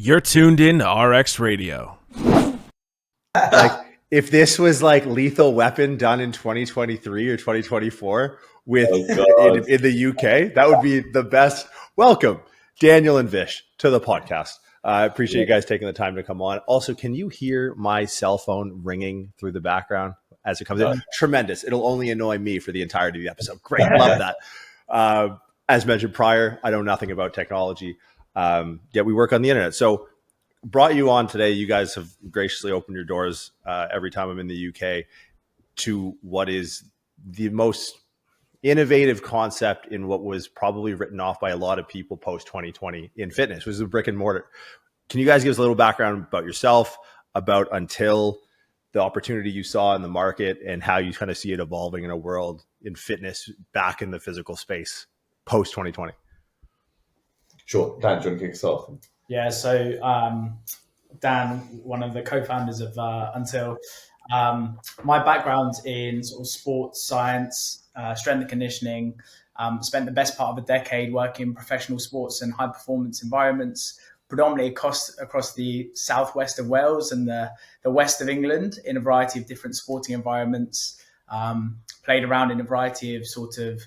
You're tuned in to RX Radio. Like, if this was like Lethal Weapon done in 2023 or 2024 with in the UK, that would be the best. Welcome, Daniel and Vish, to the podcast. I appreciate you guys taking the time to come on. Also, can you hear my cell phone ringing through the background as it comes in? Tremendous. It'll only annoy me for the entirety of the episode. Great. Love that. As mentioned prior, I know nothing about technology, yet we work on the internet. So brought you on today. You guys have graciously opened your doors every time I'm in the UK to what is the most innovative concept in what was probably written off by a lot of people post 2020 in fitness, which is the brick-and-mortar. Can you guys give us a little background about yourself, about Until, the opportunity you saw in the market, and how you kind of see it evolving in a world in fitness back in the physical space post 2020? Sure. Dan, do you want to kick us off? Yeah, so Dan, one of the co-founders of Until. My background's in sort of sports science, strength and conditioning. Spent the best part of a decade working in professional sports and high performance environments, predominantly across the southwest of Wales and the west of England in a variety of different sporting environments. Played around in a variety of sort of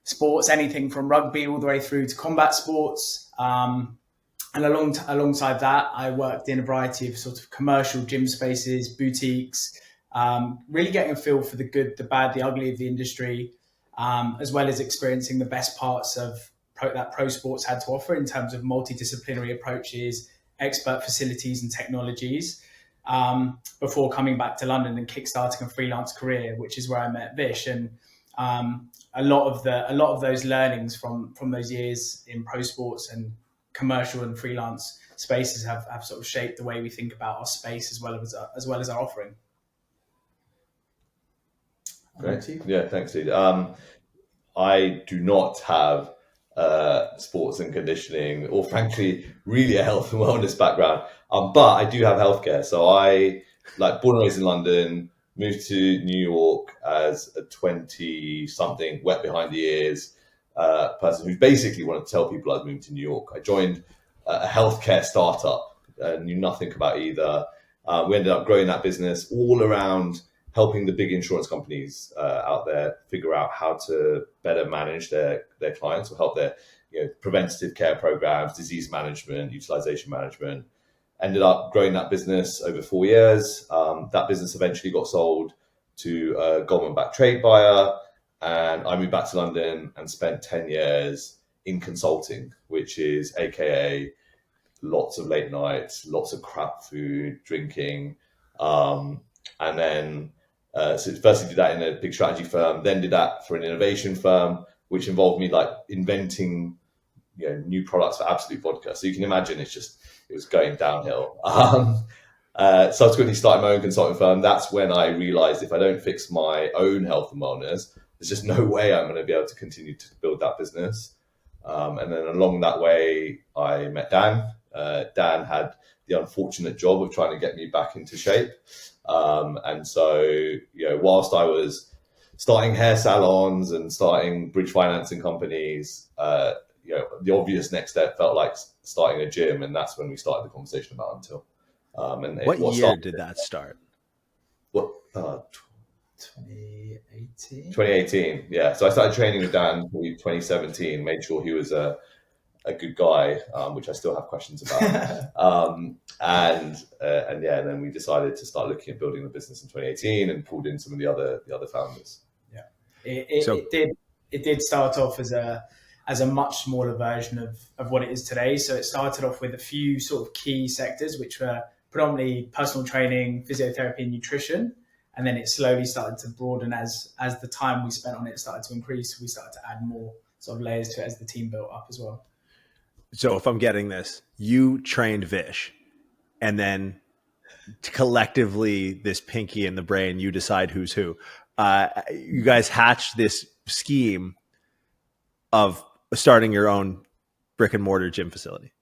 sports, anything from rugby all the way through to combat sports. And alongside that, I worked in a variety of sort of commercial gym spaces, boutiques, really getting a feel for the good, the bad, the ugly of the industry, as well as experiencing the best parts of that pro sports had to offer in terms of multidisciplinary approaches, expert facilities and technologies, before coming back to London and kickstarting a freelance career, which is where I met Vish. And a lot of those learnings from those years in pro sports and commercial and freelance spaces have sort of shaped the way we think about our space as well as our offering. Great. Yeah, thanks, Steve. I do not have sports and conditioning or frankly really a health and wellness background, but I do have healthcare. So I, like, born and raised in London, moved to New York as a 20-something, wet behind the ears person who basically wanted to tell people I was moving to New York. I joined a healthcare startup, knew nothing about either. We ended up growing that business all around helping the big insurance companies out there figure out how to better manage their clients or help their preventative care programs, disease management, utilization management. Ended up growing that business over 4 years. That business eventually got sold to a Goldman-backed trade buyer. And I moved back to London and spent 10 years in consulting, which is AKA lots of late nights, lots of crap food, drinking. And then, so firstly did that in a big strategy firm, then did that for an innovation firm, which involved me like inventing new products for Absolute Vodka. So you can imagine it was going downhill. Subsequently started my own consulting firm. That's when I realized if I don't fix my own health and wellness, there's just no way I'm going to be able to continue to build that business. And then along that way, I met Dan. Dan had the unfortunate job of trying to get me back into shape. And so, whilst I was starting hair salons and starting bridge financing companies, the obvious next step felt like starting a gym. And that's when we started the conversation about Until. What year did that start? 2018. Yeah. So I started training with Dan in 2017, made sure he was a good guy, which I still have questions about. And then we decided to start looking at building the business in 2018 and pulled in some of the other founders. Yeah. It did start off as a much smaller version of what it is today. So it started off with a few sort of key sectors, which were predominantly personal training, physiotherapy, and nutrition. And then it slowly started to broaden as the time we spent on it started to increase. We started to add more sort of layers to it as the team built up as well. So if I'm getting this, you trained Vish, and then collectively, this pinky in the brain, you decide who's who. You guys hatched this scheme of starting your own brick-and-mortar gym facility.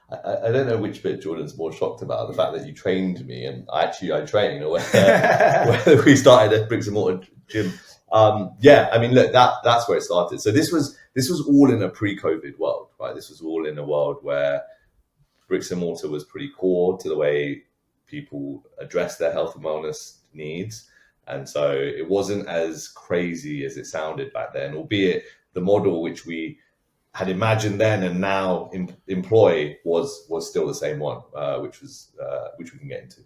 I don't know which bit Jordan's more shocked about, the fact that you trained me and I trained, or whether we started a bricks-and-mortar gym. I mean, look, that's where it started. So this was all in a pre-COVID world, right? This was all in a world where bricks and mortar was pretty core to the way people address their health and wellness needs. And so it wasn't as crazy as it sounded back then, albeit the model which we had imagined then and now employ was still the same one, which we can get into.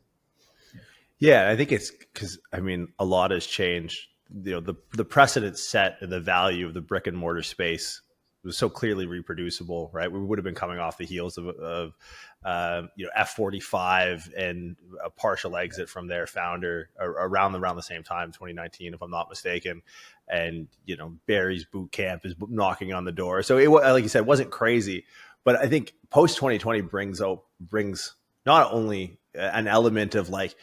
Yeah, I think it's because, I mean, a lot has changed. The precedent set and the value of the brick and mortar space was so clearly reproducible, right? We would have been coming off the heels of F45 and a partial exit from their founder around the same time, 2019, if I'm not mistaken. And, Barry's boot camp is knocking on the door. So it, like you said, it wasn't crazy, but I think post 2020 brings not only an element of like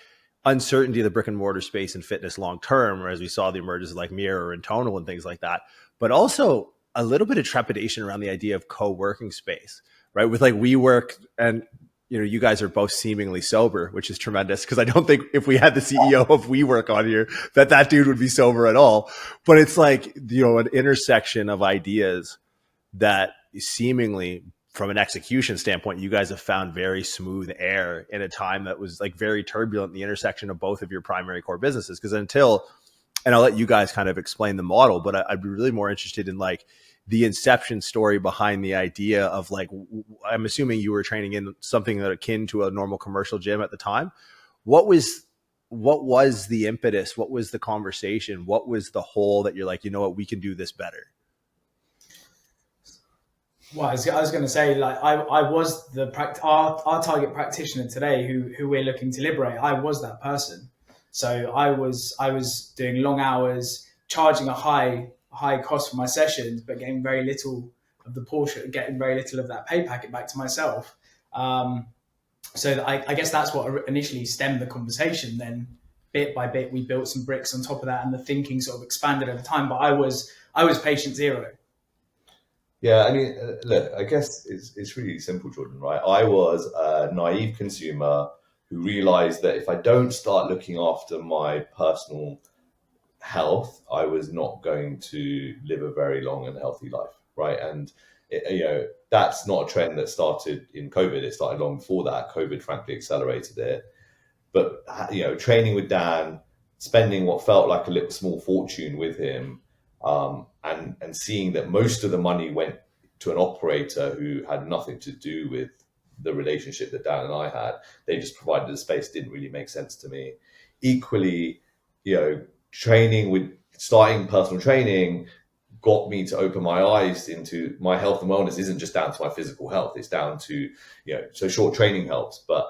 uncertainty of the brick and mortar space and fitness long term, or as we saw the emergence of like Mirror and Tonal and things like that, but also a little bit of trepidation around the idea of co-working space, right? With like WeWork, and you guys are both seemingly sober, which is tremendous, because I don't think if we had the CEO of WeWork on here that dude would be sober at all. But it's like an intersection of ideas that seemingly, from an execution standpoint, you guys have found very smooth air in a time that was like very turbulent in the intersection of both of your primary core businesses. Because and I'll let you guys kind of explain the model, but I'd be really more interested in like the inception story behind the idea of like, I'm assuming you were training in something that akin to a normal commercial gym at the time. What was the impetus? What was the conversation? What was the hole that you're like, we can do this better? Well, I was going to say, like, I was our target practitioner today, who we're looking to liberate. I was that person. So I was doing long hours, charging a high cost for my sessions, but getting very little of the portion, getting very little of that pay packet back to myself. So I guess that's what initially stemmed the conversation. Then bit by bit, we built some bricks on top of that, and the thinking sort of expanded over time. But I was patient zero. Yeah, I mean, look, I guess it's really simple, Jordan, right? I was a naive consumer who realized that if I don't start looking after my personal health, I was not going to live a very long and healthy life, right? And that's not a trend that started in COVID. It started long before that. COVID, frankly, accelerated it. But training with Dan, spending what felt like a little small fortune with him, and seeing that most of the money went to an operator who had nothing to do with the relationship that Dan and I had. They just provided the space. Didn't really make sense to me. Equally, starting personal training got me to open my eyes into my health and wellness isn't just down to my physical health. It's down to, so short training helps, but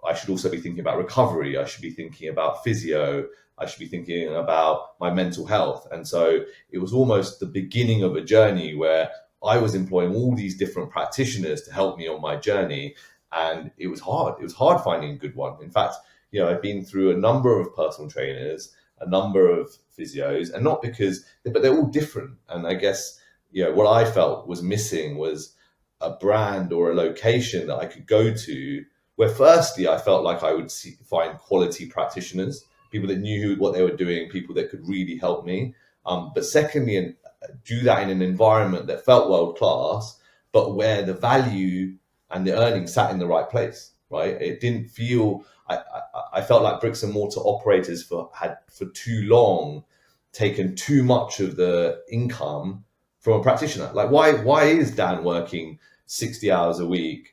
I should also be thinking about recovery. I should be thinking about physio. I should be thinking about my mental health. And so it was almost the beginning of a journey where I was employing all these different practitioners to help me on my journey. And it was hard. It was hard finding a good one. In fact, I've been through a number of personal trainers, a number of physios, and but they're all different. And I guess, what I felt was missing was a brand or a location that I could go to where firstly, I felt like I would find quality practitioners, people that knew what they were doing, people that could really help me. But secondly, and do that in an environment that felt world-class, but where the value and the earnings sat in the right place, right? It didn't feel, I felt like bricks and mortar operators had for too long taken too much of the income from a practitioner. Like why is Dan working 60 hours a week,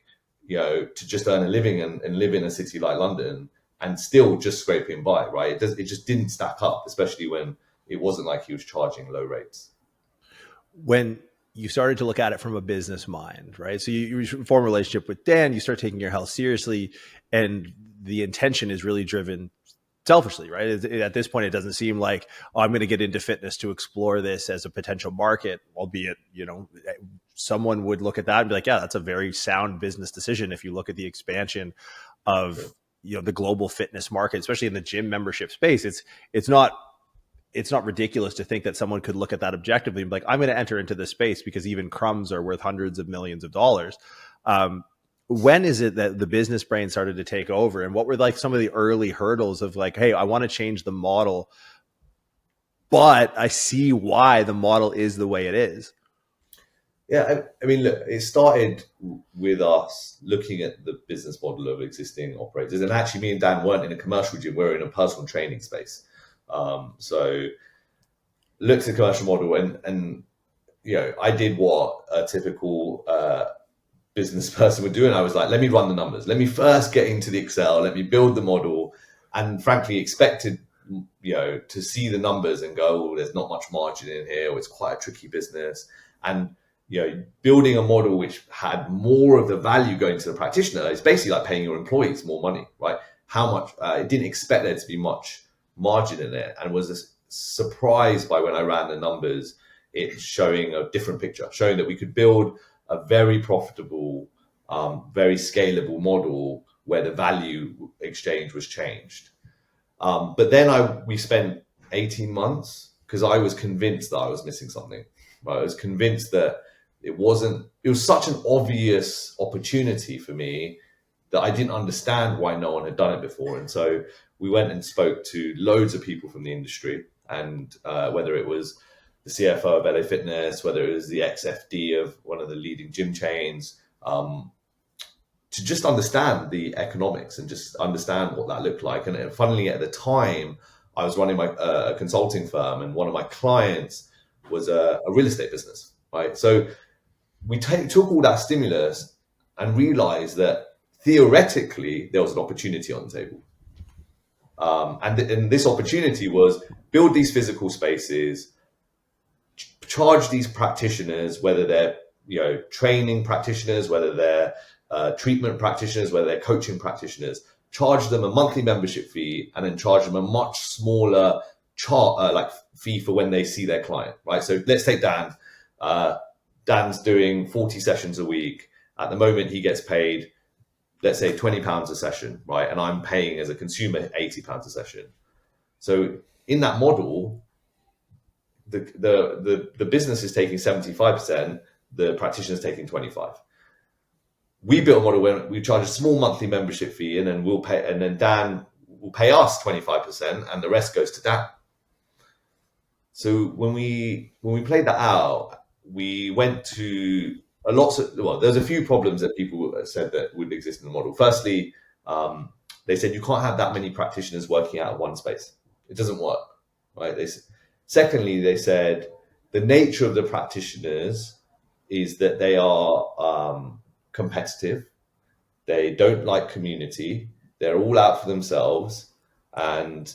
to just earn a living and live in a city like London and still just scraping by, right? It just didn't stack up, especially when it wasn't like he was charging low rates. When you started to look at it from a business mind, right? So you form a relationship with Dan, you start taking your health seriously, and the intention is really driven selfishly, right? At this point, it doesn't seem like, I'm going to get into fitness to explore this as a potential market, albeit, someone would look at that and be like, yeah, that's a very sound business decision. If you look at the expansion of, the global fitness market, especially in the gym membership space, it's not ridiculous to think that someone could look at that objectively and be like, I'm going to enter into this space because even crumbs are worth hundreds of millions of dollars. When is it that the business brain started to take over, and what were like some of the early hurdles of like, hey, I want to change the model, but I see why the model is the way it is? Yeah, I mean, look, it started with us looking at the business model of existing operators, and actually, me and Dan weren't in a commercial gym; we were in a personal training space. So, looked at the commercial model, and I did what a typical business person would do, and I was like, let me run the numbers. Let me first get into the Excel. Let me build the model, and frankly, expected to see the numbers and go, oh, there's not much margin in here, or it's quite a tricky business, and building a model which had more of the value going to the practitioner is basically like paying your employees more money, right? How much? I didn't expect there to be much margin in it, and was surprised by when I ran the numbers, it showing a different picture, showing that we could build a very profitable, very scalable model where the value exchange was changed. But then we spent 18 months because I was convinced that I was missing something. Right? I was convinced that it was such an obvious opportunity for me that I didn't understand why no one had done it before. And so we went and spoke to loads of people from the industry, and whether it was the CFO of LA Fitness, whether it was the ex-FD of one of the leading gym chains, to just understand the economics and just understand what that looked like. And funnily, at the time, I was running a consulting firm, and one of my clients was a real estate business, right? So we took all that stimulus and realized that theoretically there was an opportunity on the table. And this opportunity was build these physical spaces, charge these practitioners, whether they're training practitioners, whether they're treatment practitioners, whether they're coaching practitioners, charge them a monthly membership fee, and then charge them a much smaller fee for when they see their client, right? So let's take Dan. Dan's doing 40 sessions a week. At the moment, he gets paid, let's say, £20 a session, right? And I'm paying as a consumer £80 a session. So in that model, the business is taking 75%, the practitioner is taking 25%. We built a model where we charge a small monthly membership fee, and then Dan will pay us 25%, and the rest goes to Dan. So when we played that out, we went to there's a few problems that people said that would exist in the model. Firstly, they said you can't have that many practitioners working out of one space. It doesn't work, right? Secondly, they said the nature of the practitioners is that they are competitive. They don't like community. They're all out for themselves, and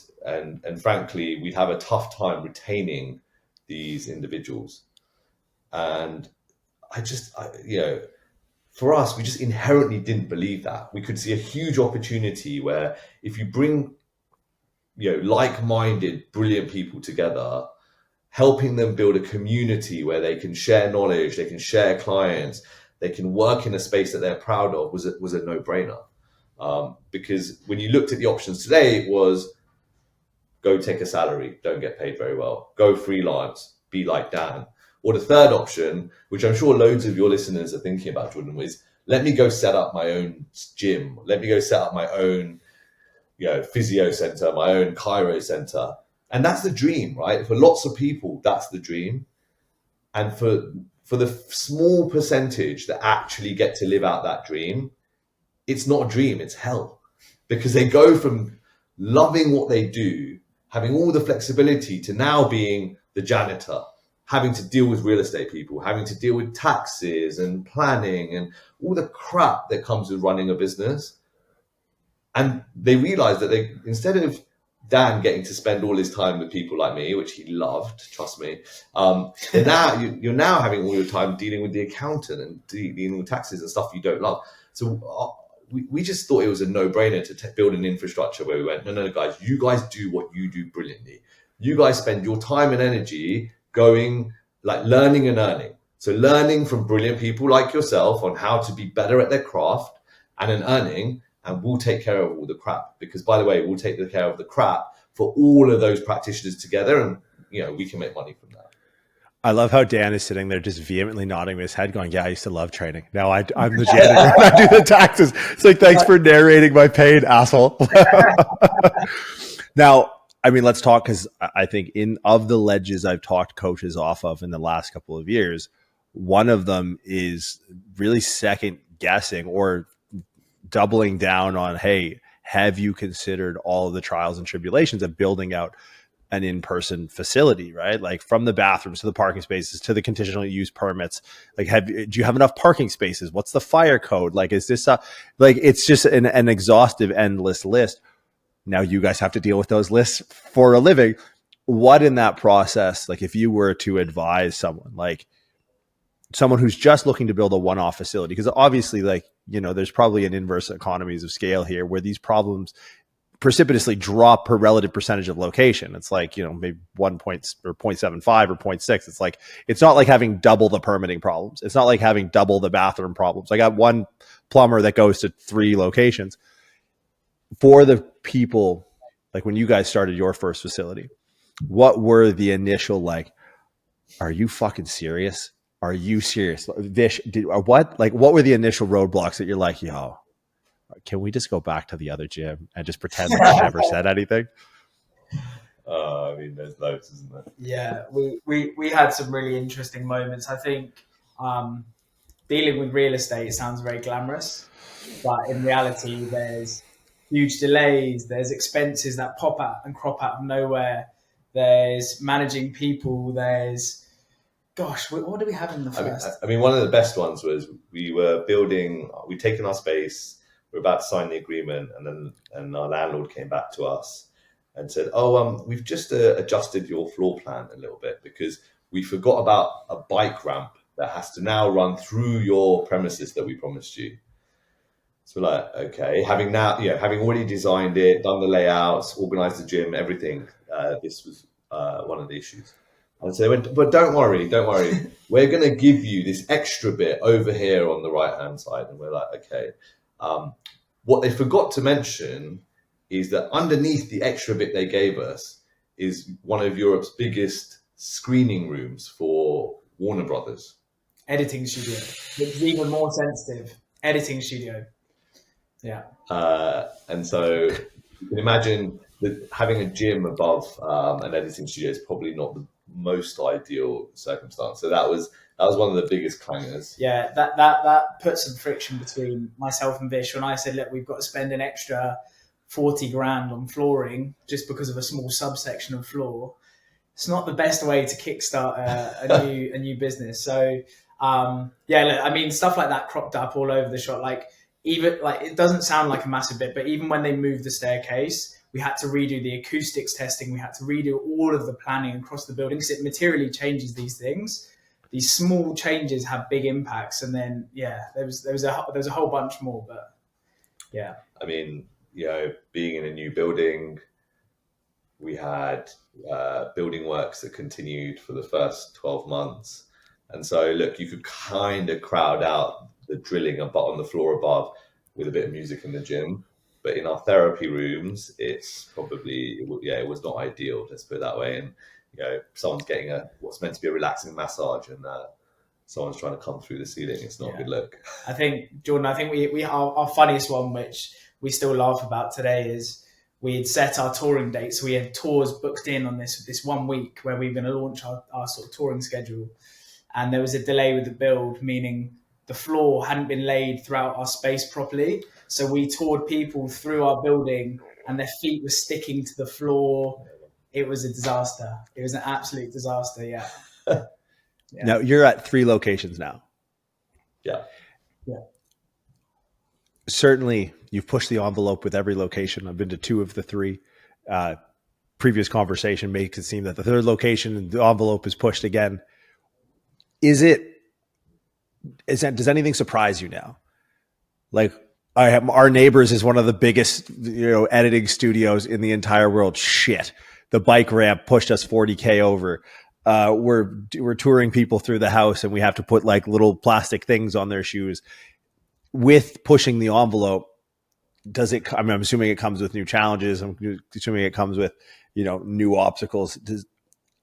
frankly, we'd have a tough time retaining these individuals. And for us, we just inherently didn't believe that. We could see a huge opportunity where if you bring, like-minded, brilliant people together, helping them build a community where they can share knowledge, they can share clients, they can work in a space that they're proud of was a no-brainer. Because when you looked at the options today, it was go take a salary, don't get paid very well, go freelance, be like Dan. Or the third option, which I'm sure loads of your listeners are thinking about, Jordan, was let me go set up my own gym. Let me go set up my own, physio center, my own chiro center. And that's the dream, right? For lots of people, that's the dream. And for the small percentage that actually get to live out that dream, it's not a dream, it's hell. Because they go from loving what they do, having all the flexibility, to now being the janitor, having to deal with real estate people, having to deal with taxes and planning and all the crap that comes with running a business. And they realize that instead of Dan getting to spend all his time with people like me, which he loved, trust me, now you're now having all your time dealing with the accountant and dealing with taxes and stuff you don't love. So we just thought it was a no-brainer to build an infrastructure where we went, no, guys, you guys do what you do brilliantly. You guys spend your time and energy going, like, learning and earning. So learning from brilliant people like yourself on how to be better at their craft, and then earning, and we'll take care of all the crap. Because, by the way, we'll take care of the crap for all of those practitioners together, and we can make money from that. I love how Dan is sitting there just vehemently nodding his head going, yeah, I used to love training. Now I'm the janitor and I do the taxes. It's like, thanks for narrating my pain, asshole. Now, I mean, let's talk, because I think of the ledges I've talked coaches off of in the last couple of years, one of them is really second guessing or doubling down on, hey, have you considered all of the trials and tribulations of building out an in-person facility, right? Like from the bathrooms to the parking spaces to the conditional use permits. Like, do you have enough parking spaces? What's the fire code? Like, is this like, it's just an exhaustive, endless list. Now you guys have to deal with those lists for a living. What in that process, like if you were to advise someone, like someone who's just looking to build a one-off facility, because obviously, like, you know, there's probably an inverse economies of scale here where these problems precipitously drop per relative percentage of location. It's like, you know, maybe 1 point or 0.75 or 0.6. It's like, it's not like having double the permitting problems. It's not like having double the bathroom problems. I got one plumber that goes to 3 locations. For the people, like when you guys started your first facility, what were the initial, like, are you fucking serious? Are you serious? Vish, what were the initial roadblocks that you're like, yo, can we just go back to the other gym and just pretend like I never said anything? I mean, there's loads, isn't there? Yeah, we had some really interesting moments. I think dealing with real estate sounds very glamorous, but in reality, there's huge delays. There's expenses that pop out and crop out of nowhere. There's managing people. There's, gosh, what do we have in the first? I mean, one of the best ones was we'd taken our space. We're about to sign the agreement, and our landlord came back to us and said, we've just adjusted your floor plan a little bit because we forgot about a bike ramp that has to now run through your premises that we promised you. So we're like, okay, having already designed it, done the layouts, organized the gym, everything, this was one of the issues. And so they went, but don't worry, we're going to give you this extra bit over here on the right-hand side. And we're like, okay. What they forgot to mention is that underneath the extra bit they gave us is one of Europe's biggest screening rooms for Warner Brothers. Editing studio. It's even more sensitive. Editing studio. Yeah. And so you can imagine that having a gym above an editing studio is probably not the most ideal circumstance. So that was one of the biggest clangers. Yeah, that put some friction between myself and Vish when I said, look, we've got to spend an extra 40 grand on flooring just because of a small subsection of floor. It's not the best way to kickstart a new business. So look, I mean, stuff like that cropped up all over the shop. Like, even like, it doesn't sound like a massive bit, but even when they moved the staircase, we had to redo the acoustics testing. We had to redo all of the planning across the building because it materially changes these things. These small changes have big impacts, and then there was a whole bunch more. But yeah, I mean, you know, being in a new building, we had building works that continued for the first 12 months, and so look, you could kind of crowd out the drilling on the floor above with a bit of music in the gym. But in our therapy rooms, it's probably, it was not ideal, let's put it that way. And, you know, someone's getting what's meant to be a relaxing massage and someone's trying to come through the ceiling. It's not a good look. I think, Jordan, we our funniest one, which we still laugh about today, is we had set our touring dates. So we had tours booked in on this 1 week where we were going to launch our sort of touring schedule. And there was a delay with the build, meaning the floor hadn't been laid throughout our space properly. So we toured people through our building and their feet were sticking to the floor. It was a disaster. It was an absolute disaster. Yeah. Now you're at 3 locations now. Yeah. Certainly you've pushed the envelope with every location. I've been to 2 of the 3. Previous conversation makes it seem that the 3rd location, the envelope is pushed again. Does anything surprise you now? Like, our neighbors is one of the biggest, editing studios in the entire world. Shit. The bike ramp pushed us 40K over. We're touring people through the house and we have to put like little plastic things on their shoes. With pushing the envelope, I'm assuming it comes with new challenges. I'm assuming it comes with, new obstacles.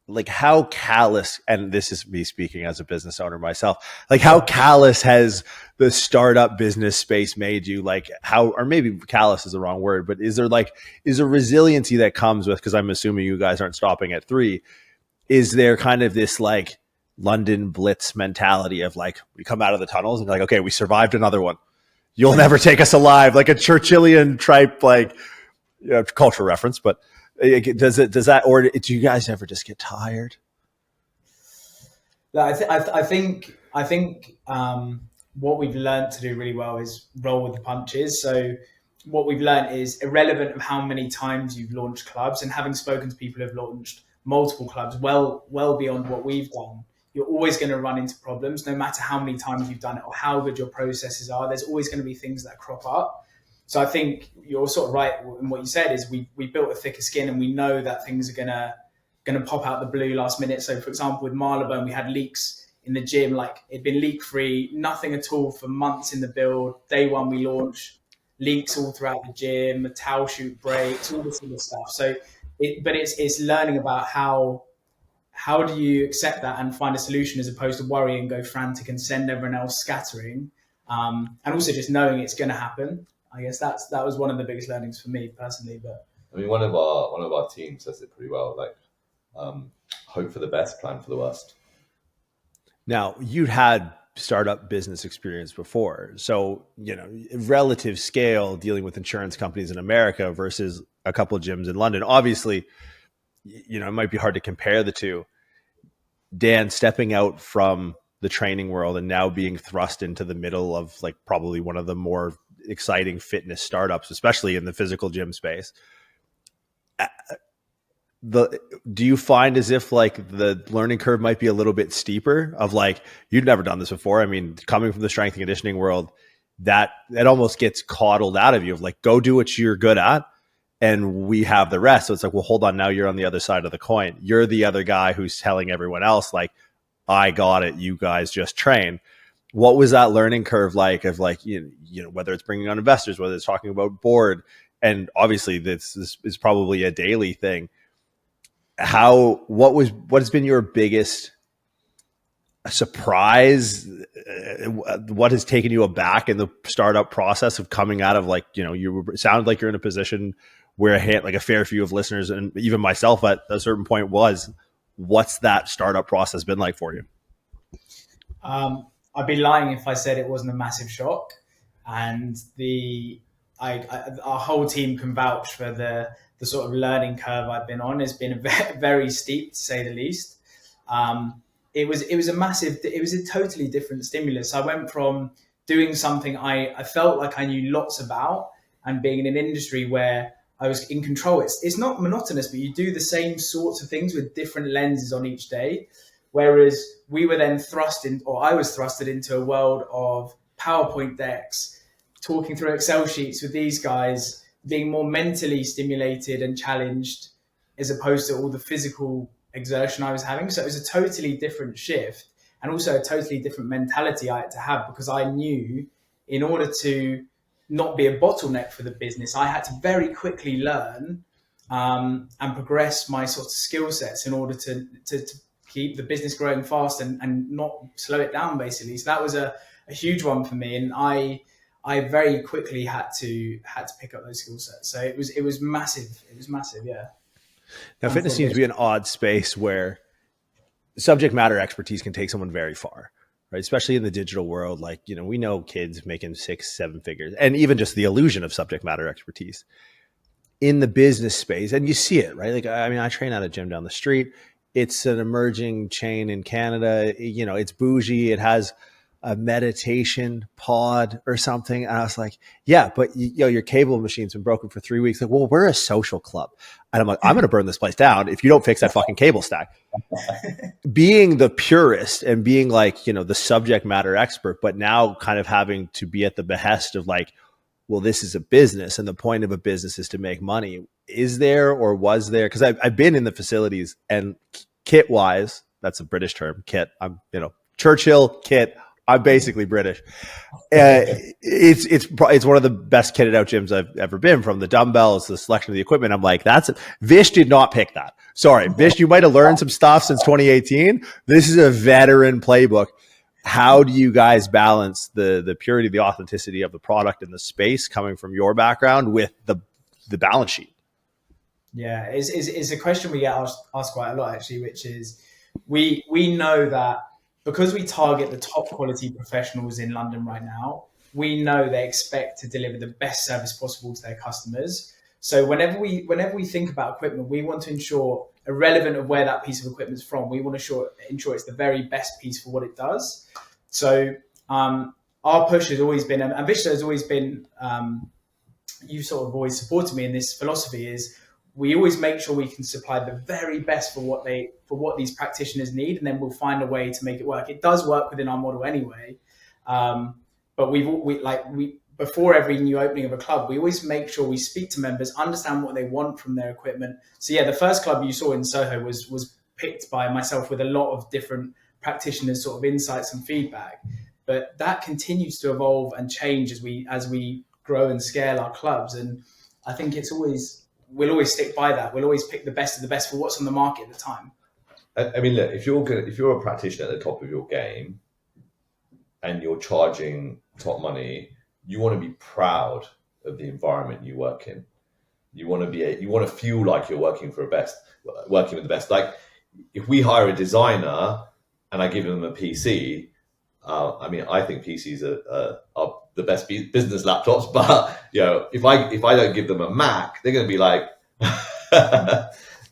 Like, how callous, and this is me speaking as a business owner myself, like how callous has the startup business space made you? Like, or maybe callous is the wrong word, but is there resiliency that comes with, because I'm assuming you guys aren't stopping at 3. Is there kind of this like London Blitz mentality of like, we come out of the tunnels and like, okay, we survived another one. You'll never take us alive. Like a Churchillian type, like, you know, cultural reference, but does that, or do you guys ever just get tired? I think what we've learned to do really well is roll with the punches. So what we've learned is irrelevant of how many times you've launched clubs, and having spoken to people who have launched multiple clubs well beyond what we've done, you're always going to run into problems no matter how many times you've done it or how good your processes are. There's always going to be things that crop up. So I think you're sort of right in what you said is we built a thicker skin, and we know that things are going to pop out the blue last minute. So for example, with Marylebone, we had leaks in the gym, like it'd been leak free, nothing at all for months in the build. Day one, we launched, leaks all throughout the gym, a towel chute breaks, all this sort of stuff. So it's learning about how do you accept that and find a solution as opposed to worry and go frantic and send everyone else scattering. And also just knowing it's going to happen. I guess that was one of the biggest learnings for me personally. But I mean, one of our teams says it pretty well. Like, hope for the best, plan for the worst. Now, you'd had startup business experience before. So, you know, relative scale dealing with insurance companies in America versus a couple of gyms in London. Obviously, you know, it might be hard to compare the two. Dan, stepping out from the training world and now being thrust into the middle of like probably one of the more exciting fitness startups, especially in the physical gym space. Do you find as if like the learning curve might be a little bit steeper of like, you've never done this before? I mean, coming from the strength and conditioning world, that almost gets coddled out of you of like, go do what you're good at and we have the rest. So it's like, well, hold on. Now you're on the other side of the coin. You're the other guy who's telling everyone else like, I got it. You guys just train. What was that learning curve like of like, you know, whether it's bringing on investors, whether it's talking about board, and obviously this is probably a daily thing. What has been your biggest surprise? What has taken you aback in the startup process of coming out of like, you know, sounded like you're in a position where like a fair few of listeners and even myself at a certain point what's that startup process been like for you? I'd be lying if I said it wasn't a massive shock, and our whole team can vouch for the sort of learning curve I've been on. Has been very steep, to say the least. It was a totally different stimulus. I went from doing something I felt like I knew lots about and being in an industry where I was in control. It's not monotonous, but you do the same sorts of things with different lenses on each day. Whereas we were then I was thrusted into a world of PowerPoint decks, talking through Excel sheets with these guys, being more mentally stimulated and challenged as opposed to all the physical exertion I was having. So it was a totally different shift and also a totally different mentality I had to have, because I knew in order to not be a bottleneck for the business, I had to very quickly learn and progress my sort of skill sets in order to keep the business growing fast and not slow it down, basically. So that was a huge one for me. And I very quickly had to pick up those skill sets. So it was massive. It was massive, yeah. Now, fitness seems to be an odd space where subject matter expertise can take someone very far, right? Especially in the digital world. Like, you know, we know kids making 6-7 figures, and even just the illusion of subject matter expertise in the business space. And you see it, right? Like, I mean, I train at a gym down the street. It's an emerging chain in Canada. You know, it's bougie. It has a meditation pod or something. And I was like, yeah, but your cable machine's been broken for 3 weeks. Like, well, we're a social club. And I'm like, I'm going to burn this place down if you don't fix that fucking cable stack. Being the purist and being like, you know, the subject matter expert, but now kind of having to be at the behest of like, well, this is a business and the point of a business is to make money. Is there, or was there? Because I've been in the facilities, and kit wise, that's a British term, kit. I'm, you know, Churchill kit. I'm basically British. It's one of the best kitted out gyms I've ever been, from the dumbbells, the selection of the equipment. I'm like, Vish did not pick that. Sorry, Vish, you might have learned some stuff since 2018. This is a veteran playbook. How do you guys balance the purity, the authenticity of the product and the space coming from your background with the balance sheet? Yeah, it's a question we get asked quite a lot, actually, which is, we know that because we target the top quality professionals in London right now, we know they expect to deliver the best service possible to their customers. So whenever we think about equipment, we want to ensure, irrelevant of where that piece of equipment is from, we want to ensure it's the very best piece for what it does. So our push has always been, and Vishal has always been, you sort of always supported me in this philosophy, is we always make sure we can supply the very best for what these practitioners need, and then we'll find a way to make it work. It does work within our model anyway, but we before every new opening of a club, we always make sure we speak to members, understand what they want from their equipment. So yeah, the first club you saw in Soho was picked by myself with a lot of different practitioners' sort of insights and feedback. But that continues to evolve and change as we grow and scale our clubs. And I think we'll always stick by that. We'll always pick the best of the best for what's on the market at the time. I mean, look, if you're a practitioner at the top of your game and you're charging top money, you want to be proud of the environment you work in. You want to feel like you're working with the best. Like if we hire a designer and I give them a PC, I mean, I think PCs are the best business laptops, but if I don't give them a Mac, they're going to be like, if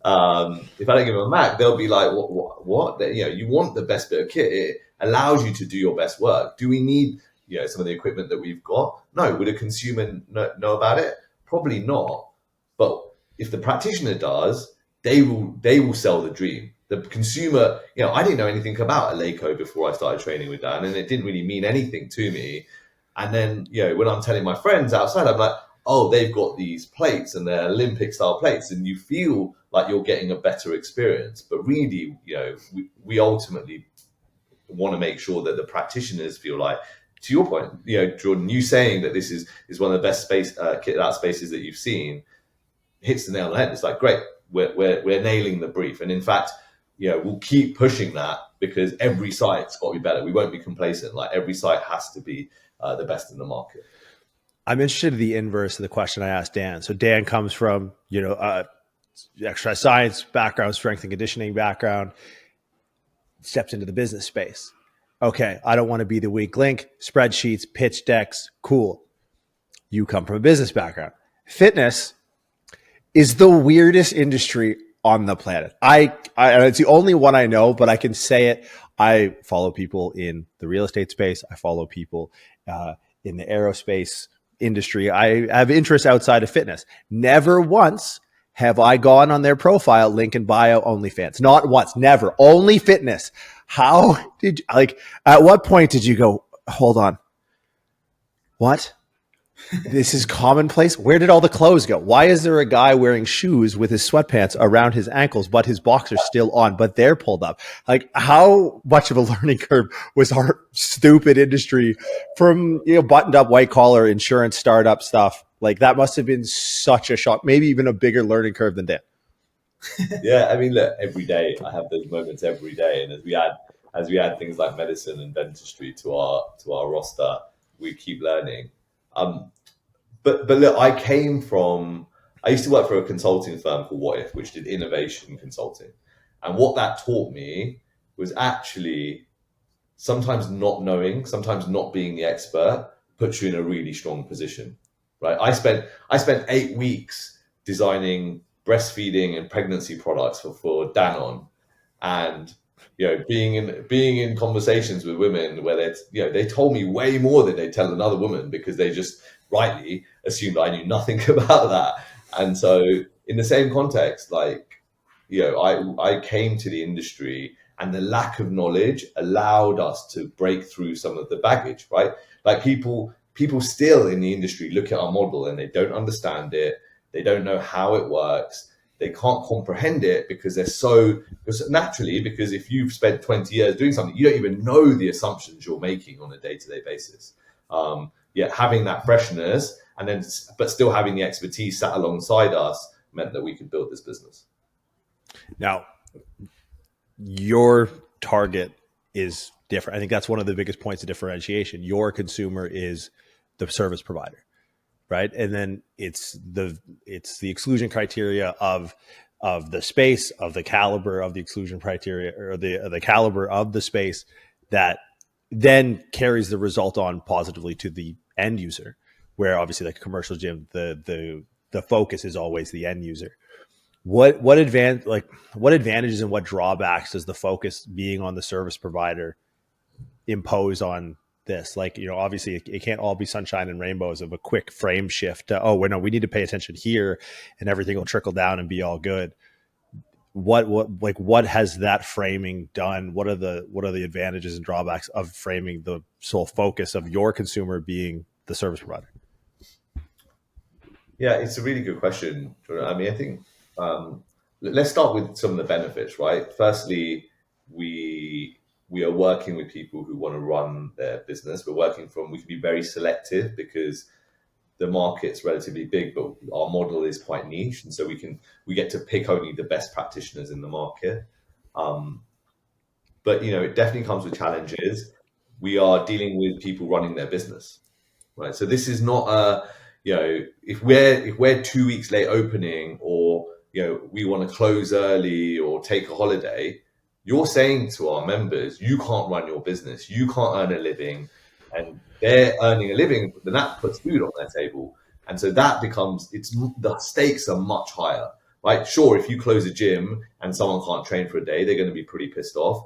I don't give them a Mac, they'll be like, what? You want the best bit of kit. It allows you to do your best work. Do we need some of the equipment that we've got? No. Would a consumer know about it? Probably not. But if the practitioner does, they will sell the dream. The consumer, I didn't know anything about Eleiko before I started training with Dan, and it didn't really mean anything to me. And then, when I'm telling my friends outside, I'm like, oh, they've got these plates and they're Olympic style plates, and you feel like you're getting a better experience. But really, we ultimately want to make sure that the practitioners feel like, to your point, Jordan, you saying that this is one of the best kitted out spaces that you've seen hits the nail on the head. It's like, great, we're nailing the brief. And in fact, we'll keep pushing that because every site's got to be better. We won't be complacent. Like every site has to be the best in the market. I'm interested in the inverse of the question I asked Dan. So Dan comes from, exercise science background, strength and conditioning background, steps into the business space. Okay, I don't want to be the weak link, spreadsheets, pitch decks, cool. You come from a business background. Fitness is the weirdest industry on the planet. It's the only one I know, but I can say it. I follow people in the real estate space. I follow people in the aerospace industry. I have interests outside of fitness. Never once have I gone on their profile, link in bio, OnlyFans. Not once, never. Only fitness. How did at what point did you go, hold on, what? This is commonplace. Where did all the clothes go? Why is there a guy wearing shoes with his sweatpants around his ankles, but his boxers still on, but they're pulled up? Like, how much of a learning curve was our stupid industry from, buttoned up white collar insurance startup stuff? Like that must have been such a shock, maybe even a bigger learning curve than that. Yeah. I mean, look, every day I have those moments every day. And as we add things like medicine and dentistry to our roster, we keep learning. But look, I used to work for a consulting firm called What If, which did innovation consulting. And what that taught me was actually sometimes not knowing, sometimes not being the expert puts you in a really strong position, right? I spent 8 weeks designing breastfeeding and pregnancy products for Danone, and being in conversations with women where they told me way more than they tell another woman because they just rightly assumed I knew nothing about that. And so in the same context, I came to the industry and the lack of knowledge allowed us to break through some of the baggage, right? Like people still in the industry look at our model and they don't understand it. They don't know how it works. They can't comprehend it because because if you've spent 20 years doing something, you don't even know the assumptions you're making on a day-to-day basis. Yet having that freshness but still having the expertise sat alongside us meant that we could build this business. Now, your target is different. I think that's one of the biggest points of differentiation. Your consumer is the service provider, right? And then it's the exclusion criteria of of the space, of the caliber of the exclusion criteria, or the caliber of the space that then carries the result on positively to the end user, where obviously like a commercial gym, the focus is always the end user. What advantages and what drawbacks does the focus being on the service provider impose on this? Like, obviously it can't all be sunshine and rainbows of a quick frame shift to, we need to pay attention here and everything will trickle down and be all good. What has that framing done? What are the advantages and drawbacks of framing the sole focus of your consumer being the service provider? Yeah, it's a really good question. I mean, I think let's start with some of the benefits, right? Firstly, we are working with people who want to run their business. We can be very selective because the market's relatively big, but our model is quite niche, and so we get to pick only the best practitioners in the market. But it definitely comes with challenges. We are dealing with people running their business, right? So this is not if we're 2 weeks late opening, or we want to close early or take a holiday, you're saying to our members, you can't run your business, you can't earn a living, and they're earning a living, then that puts food on their table. And so that becomes, the stakes are much higher, right? Sure, if you close a gym and someone can't train for a day, they're going to be pretty pissed off,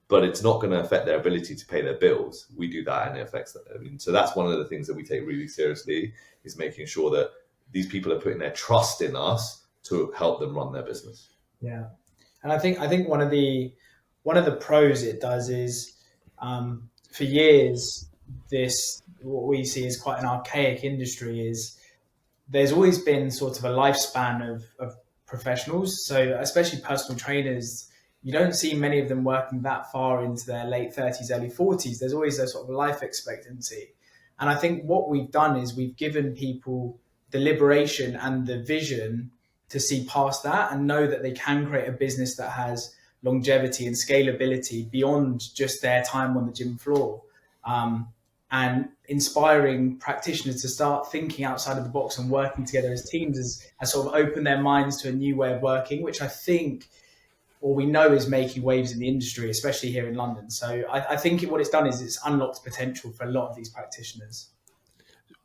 but it's not going to affect their ability to pay their bills. We do that and it affects them. I mean, so that's one of the things that we take really seriously, is making sure that these people are putting their trust in us to help them run their business. Yeah. And I think one of the pros it does is, for years, what we see as quite an archaic industry is there's always been sort of a lifespan of professionals. So especially personal trainers, you don't see many of them working that far into their late 30s, early 40s. There's always a sort of life expectancy. And I think what we've done is we've given people the liberation and the vision to see past that and know that they can create a business that has longevity and scalability beyond just their time on the gym floor. And inspiring practitioners to start thinking outside of the box and working together as teams has sort of opened their minds to a new way of working, which I think, or we know, is making waves in the industry, especially here in London. So I think what it's done is it's unlocked potential for a lot of these practitioners.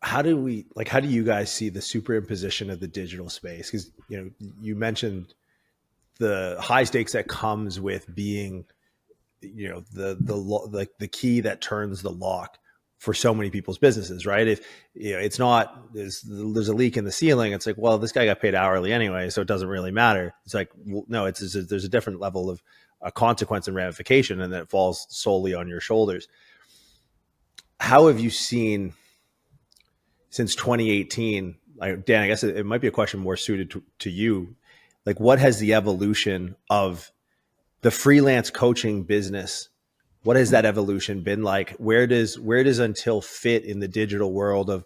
How do you guys see the superimposition of the digital space? Because you mentioned the high stakes that comes with being the key that turns the lock for so many people's businesses, right? If it's not, there's a leak in the ceiling, it's like, well, this guy got paid hourly anyway, so it doesn't really matter. It's like, well, no, there's a different level of a consequence and ramification, and then it falls solely on your shoulders. How have you seen since 2018? Dan, I guess it might be a question more suited to you. Like, what has the evolution of the freelance coaching business, what has that evolution been like? Where does Until fit in the digital world of,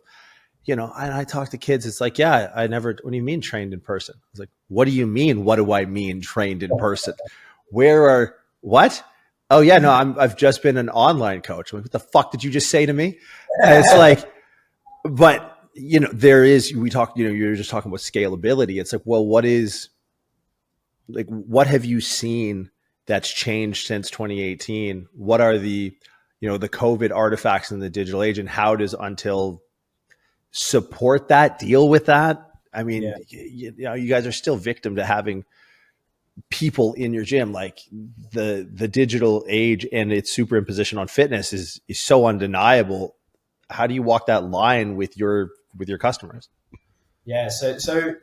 I talk to kids, it's like, yeah, what do you mean trained in person? I was like, what do you mean? What do I mean trained in person? What? Oh yeah, no, I've just been an online coach. I'm like, what the fuck did you just say to me? And it's like, but you were just talking about scalability. It's like, well, what have you seen that's changed since 2018? What are the COVID artifacts in the digital age, and how does Until support that, deal with that? I mean, you guys are still victim to having people in your gym. Like the digital age and its superimposition on fitness is so undeniable. How do you walk that line with your customers? Yeah. So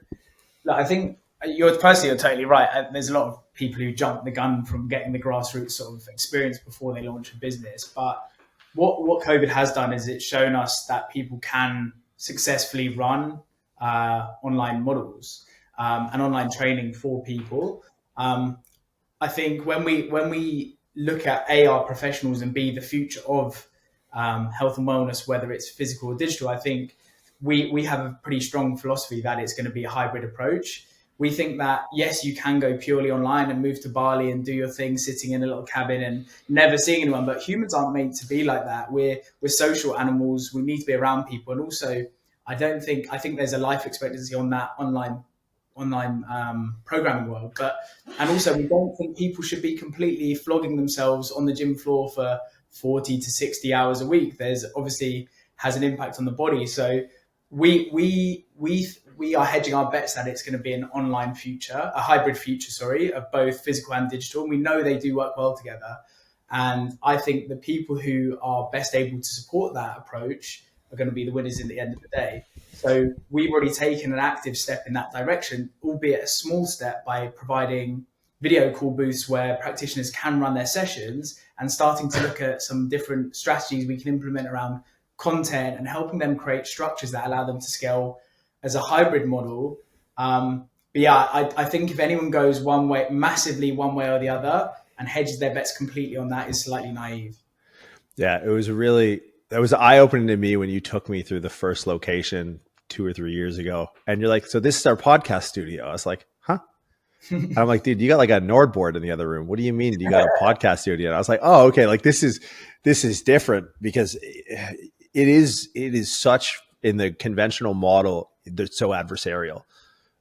I think you're totally right. There's a lot of people who jump the gun from getting the grassroots sort of experience before they launch a business. But what COVID has done is it's shown us that people can successfully run online models and online training for people. I think when we look at our professionals and B, the future of health and wellness, whether it's physical or digital, I think we have a pretty strong philosophy that it's going to be a hybrid approach. We think that, yes, you can go purely online and move to Bali and do your thing sitting in a little cabin and never seeing anyone, but humans aren't made to be like that. We're social animals. We need to be around people. And also, I think there's a life expectancy on that online online programming world. And also, we don't think people should be completely flogging themselves on the gym floor for 40 to 60 hours a week. There's obviously has an impact on the body. So we are hedging our bets that it's going to be an online future, a hybrid future, of both physical and digital. And we know they do work well together. And I think the people who are best able to support that approach are going to be the winners in the end of the day. So we've already taken an active step in that direction, albeit a small step, by providing video call booths where practitioners can run their sessions, and starting to look at some different strategies we can implement around content and helping them create structures that allow them to scale as a hybrid model. But yeah, I think if anyone goes massively one way or the other and hedges their bets completely on that, is slightly naive. Yeah, that was eye-opening to me when you took me through the first location 2 or 3 years ago. And you're like, so this is our podcast studio. I was like, huh? And I'm like, dude, you got like a Nord board in the other room. What do you mean you got a podcast studio? And I was like, oh, okay. Like this is different, because it is such, in the conventional model, they're so adversarial,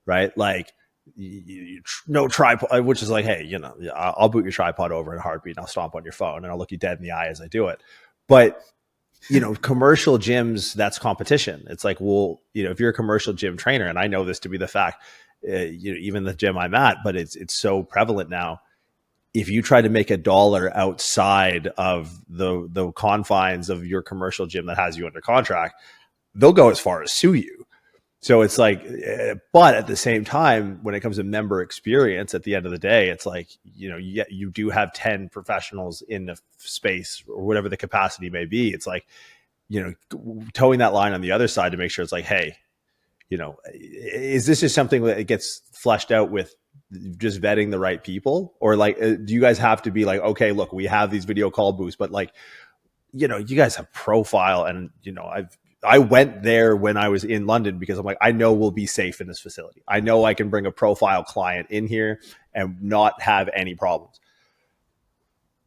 right? Like no tripod, which is like, hey, I'll boot your tripod over in a heartbeat and I'll stomp on your phone and I'll look you dead in the eye as I do it. But commercial gyms, that's competition. It's like, well, if you're a commercial gym trainer, and I know this to be the fact, even the gym I'm at, but it's so prevalent now. If you try to make $1 outside of the confines of your commercial gym that has you under contract, they'll go as far as sue you. So it's like, but at the same time, when it comes to member experience, at the end of the day, it's like, you do have 10 professionals in the space, or whatever the capacity may be. It's like, towing that line on the other side to make sure it's like, hey, is this just something that gets fleshed out with just vetting the right people? Or like, do you guys have to be like, okay, look, we have these video call booths, but like, you guys have profile, and, I went there when I was in London because I'm like, I know we'll be safe in this facility. I know I can bring a profile client in here and not have any problems.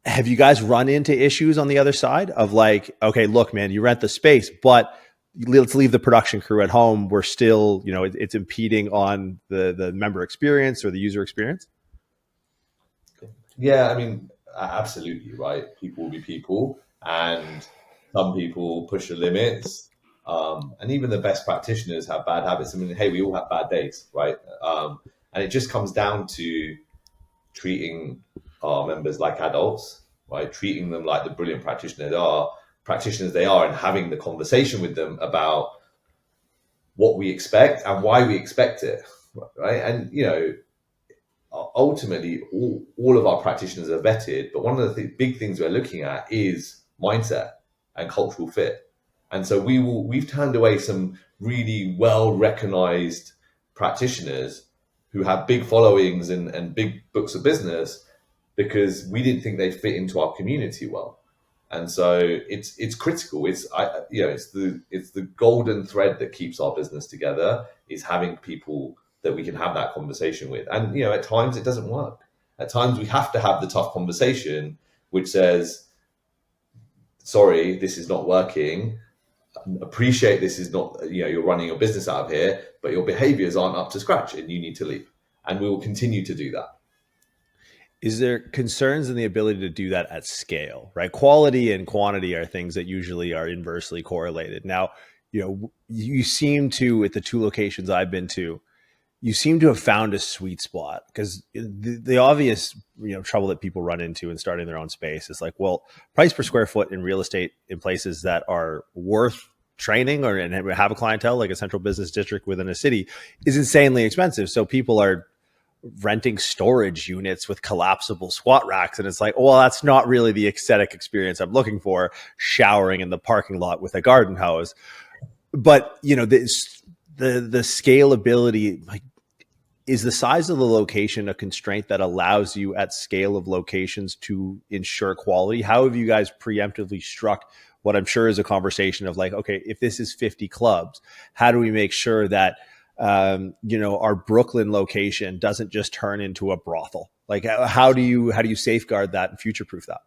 Have you guys run into issues on the other side of like, okay, look, man, you rent the space, but let's leave the production crew at home. We're still, it's impeding on the member experience or the user experience? Yeah, I mean, absolutely, right? People will be people, and some people push the limits. And even the best practitioners have bad habits. I mean, hey, we all have bad days, right? And it just comes down to treating our members like adults, right? Treating them like the brilliant practitioners they are, and having the conversation with them about what we expect and why we expect it, right? And, ultimately, all of our practitioners are vetted, but one of the big things we're looking at is mindset and cultural fit. And so we've turned away some really well-recognized practitioners who have big followings and big books of business because we didn't think they fit into our community well. And so it's critical. It's the golden thread that keeps our business together, is having people that we can have that conversation with. And at times it doesn't work. At times we have to have the tough conversation which says, sorry, this is not working. Appreciate this is not, you're running your business out of here, but your behaviors aren't up to scratch and you need to leave. And we will continue to do that. Is there concerns in the ability to do that at scale, right? Quality and quantity are things that usually are inversely correlated. Now, you seem to, at the 2 locations I've been to, you seem to have found a sweet spot, because the obvious, trouble that people run into in starting their own space is like, well, price per square foot in real estate in places that are worth training and have a clientele, like a central business district within a city, is insanely expensive. So people are renting storage units with collapsible squat racks. And it's like, well, that's not really the aesthetic experience I'm looking for, showering in the parking lot with a garden hose. But, the scalability, like, is the size of the location a constraint that allows you at scale of locations to ensure quality? How have you guys preemptively struck what I'm sure is a conversation of like, okay, if this is 50 clubs, how do we make sure that, our Brooklyn location doesn't just turn into a brothel? Like, how do you safeguard that and future-proof that?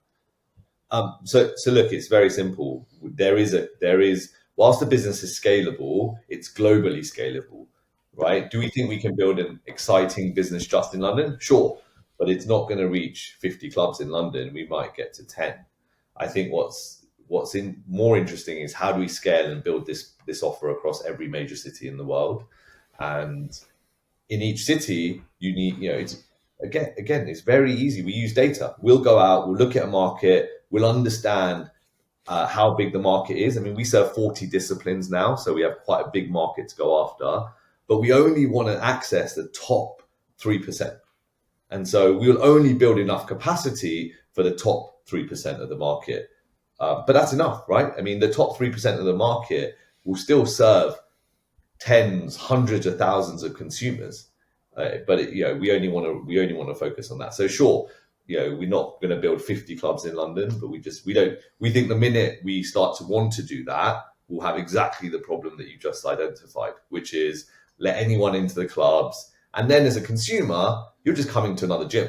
So look, it's very simple. There is, whilst the business is scalable, it's globally scalable, right? Do we think we can build an exciting business just in London? Sure, but it's not going to reach 50 clubs in London. We might get to 10. I think what's more interesting is how do we scale and build this offer across every major city in the world, and in each city you need, it's again it's very easy. We use data. We'll go out, we'll look at a market, we'll understand how big the market is. I mean, we serve 40 disciplines now, so we have quite a big market to go after, but we only want to access the top 3%. And so we'll only build enough capacity for the top 3% of the market. But that's enough, right? I mean, the top 3% of the market will still serve tens, hundreds of thousands of consumers. But we only want to focus on that. So sure, we're not going to build 50 clubs in London, but we think the minute we start to want to do that, we'll have exactly the problem that you just identified, which is let anyone into the clubs. And then as a consumer, you're just coming to another gym.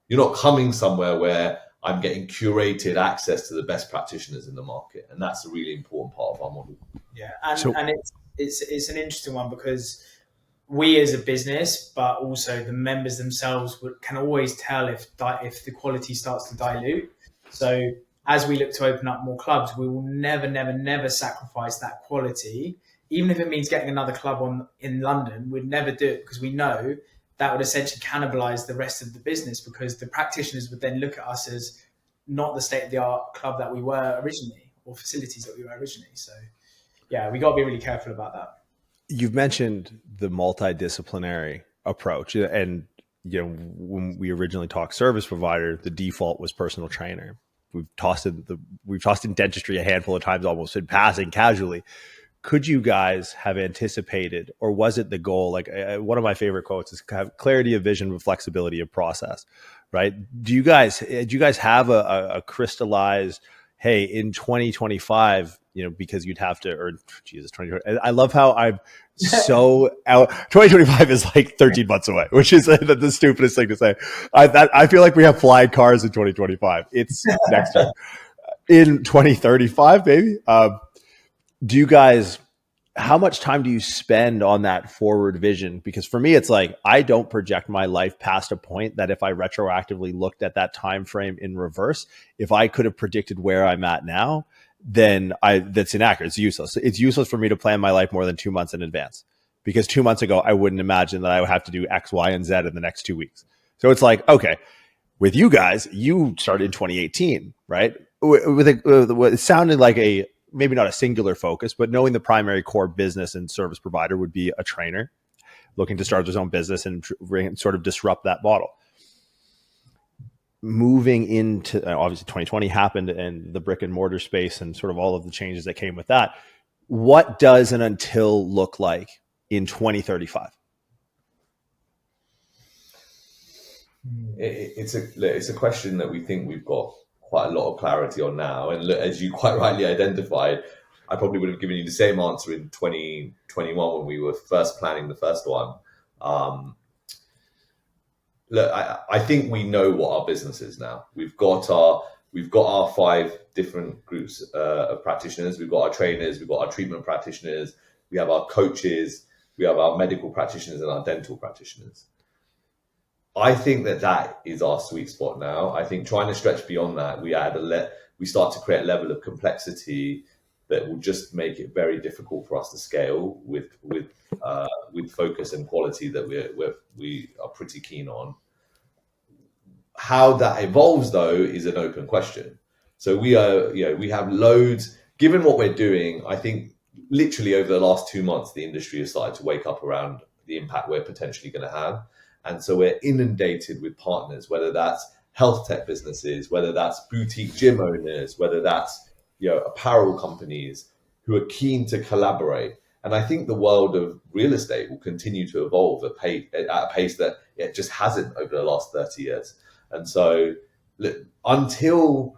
You're not coming somewhere where I'm getting curated access to the best practitioners in the market. And that's a really important part of our model. Yeah. And it's an interesting one, because we as a business, but also the members themselves can always tell if the quality starts to dilute. So as we look to open up more clubs, we will never sacrifice that quality. Even if it means getting another club in London, we'd never do it, because we know that would essentially cannibalize the rest of the business, because the practitioners would then look at us as not the state-of-the-art club that we were originally, or facilities that we were originally. So yeah, we got to be really careful about that. You've mentioned the multidisciplinary approach, and when we originally talked service provider, the default was personal trainer. We've tossed in dentistry a handful of times, almost in passing, casually. Could you guys have anticipated, or was it the goal? Like one of my favorite quotes is have clarity of vision with flexibility of process, right? Do you guys have a crystallized, hey, in 2025, because you'd have to, or Jesus, 2020. I love how I'm so out. 2025 is like 13 months away, which is the stupidest thing to say. I feel like we have flying cars in 2025. It's next year. In 2035, maybe. Do you guys, how much time do you spend on that forward vision? Because for me, it's like, I don't project my life past a point that if I retroactively looked at that time frame in reverse, if I could have predicted where I'm at now, then that's inaccurate. It's useless. It's useless for me to plan my life more than 2 months in advance, because 2 months ago, I wouldn't imagine that I would have to do X, Y, and Z in the next 2 weeks. So it's like, okay, with you guys, you started in 2018, right? It sounded like maybe not a singular focus, but knowing the primary core business and service provider would be a trainer looking to start his own business and sort of disrupt that model. Moving into, obviously 2020 happened, and the brick and mortar space and sort of all of the changes that came with that. What does an until look like in 2035? It's a question that we think we've got quite a lot of clarity on now. And look, as you quite rightly identified, I probably would have given you the same answer in 2021 when we were first planning the first one. Look, I think we know what our business is now. We've got our 5 different groups of practitioners. We've got our trainers, we've got our treatment practitioners, we have our coaches, we have our medical practitioners, and our dental practitioners. I think that is our sweet spot now. I think trying to stretch beyond that, we start to create a level of complexity that will just make it very difficult for us to scale with focus and quality that we are pretty keen on. How that evolves, though, is an open question. So we have loads. Given what we're doing, I think literally over the last 2 months, the industry has started to wake up around the impact we're potentially going to have. And so we're inundated with partners, whether that's health tech businesses, whether that's boutique gym owners, whether that's apparel companies who are keen to collaborate. And I think the world of real estate will continue to evolve at a pace that it just hasn't over the last 30 years. And so until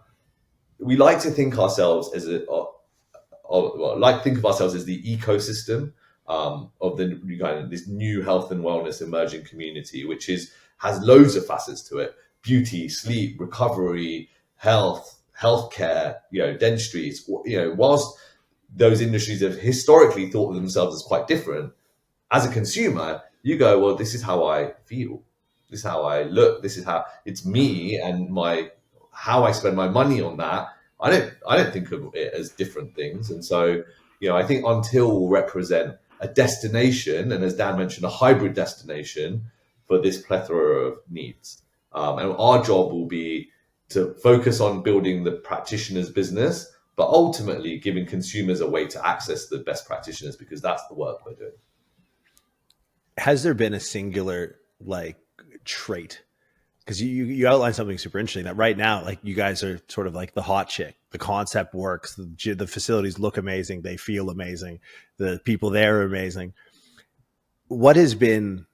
we like to think of ourselves as the ecosystem of this new health and wellness emerging community, which has loads of facets to it: beauty, sleep, recovery, healthcare, dentistry. Whilst those industries have historically thought of themselves as quite different, As a consumer, you go, well, this is how I feel. This is how I look. This is how it's me and how I spend my money on that. I don't think of it as different things. And so, I think Until will represent a destination, and as Dan mentioned, a hybrid destination for this plethora of needs. And our job will be to focus on building the practitioner's business, but ultimately giving consumers a way to access the best practitioners, because that's the work we're doing. Has there been a singular trait? Because you outlined something super interesting, that right now, you guys are sort of like the hot chick. The concept works. The facilities look amazing. They feel amazing. The people there are amazing. What has been,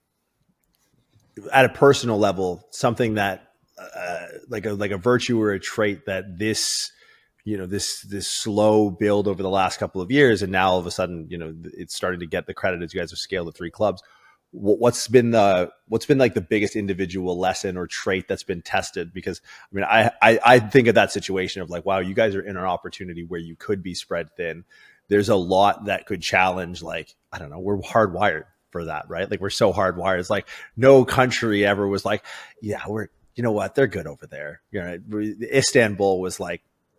at a personal level, something that like a virtue or a trait that this slow build over the last couple of years, and now all of a sudden, it's starting to get the credit as you guys have scaled to 3 clubs. What's been like the biggest individual lesson or trait that's been tested? Because I think of that situation of wow, you guys are in an opportunity where you could be spread thin. There's a lot that could challenge, I don't know, we're hardwired for that, right? We're so hardwired. It's no country ever was yeah, you know what, they're good over there. Istanbul was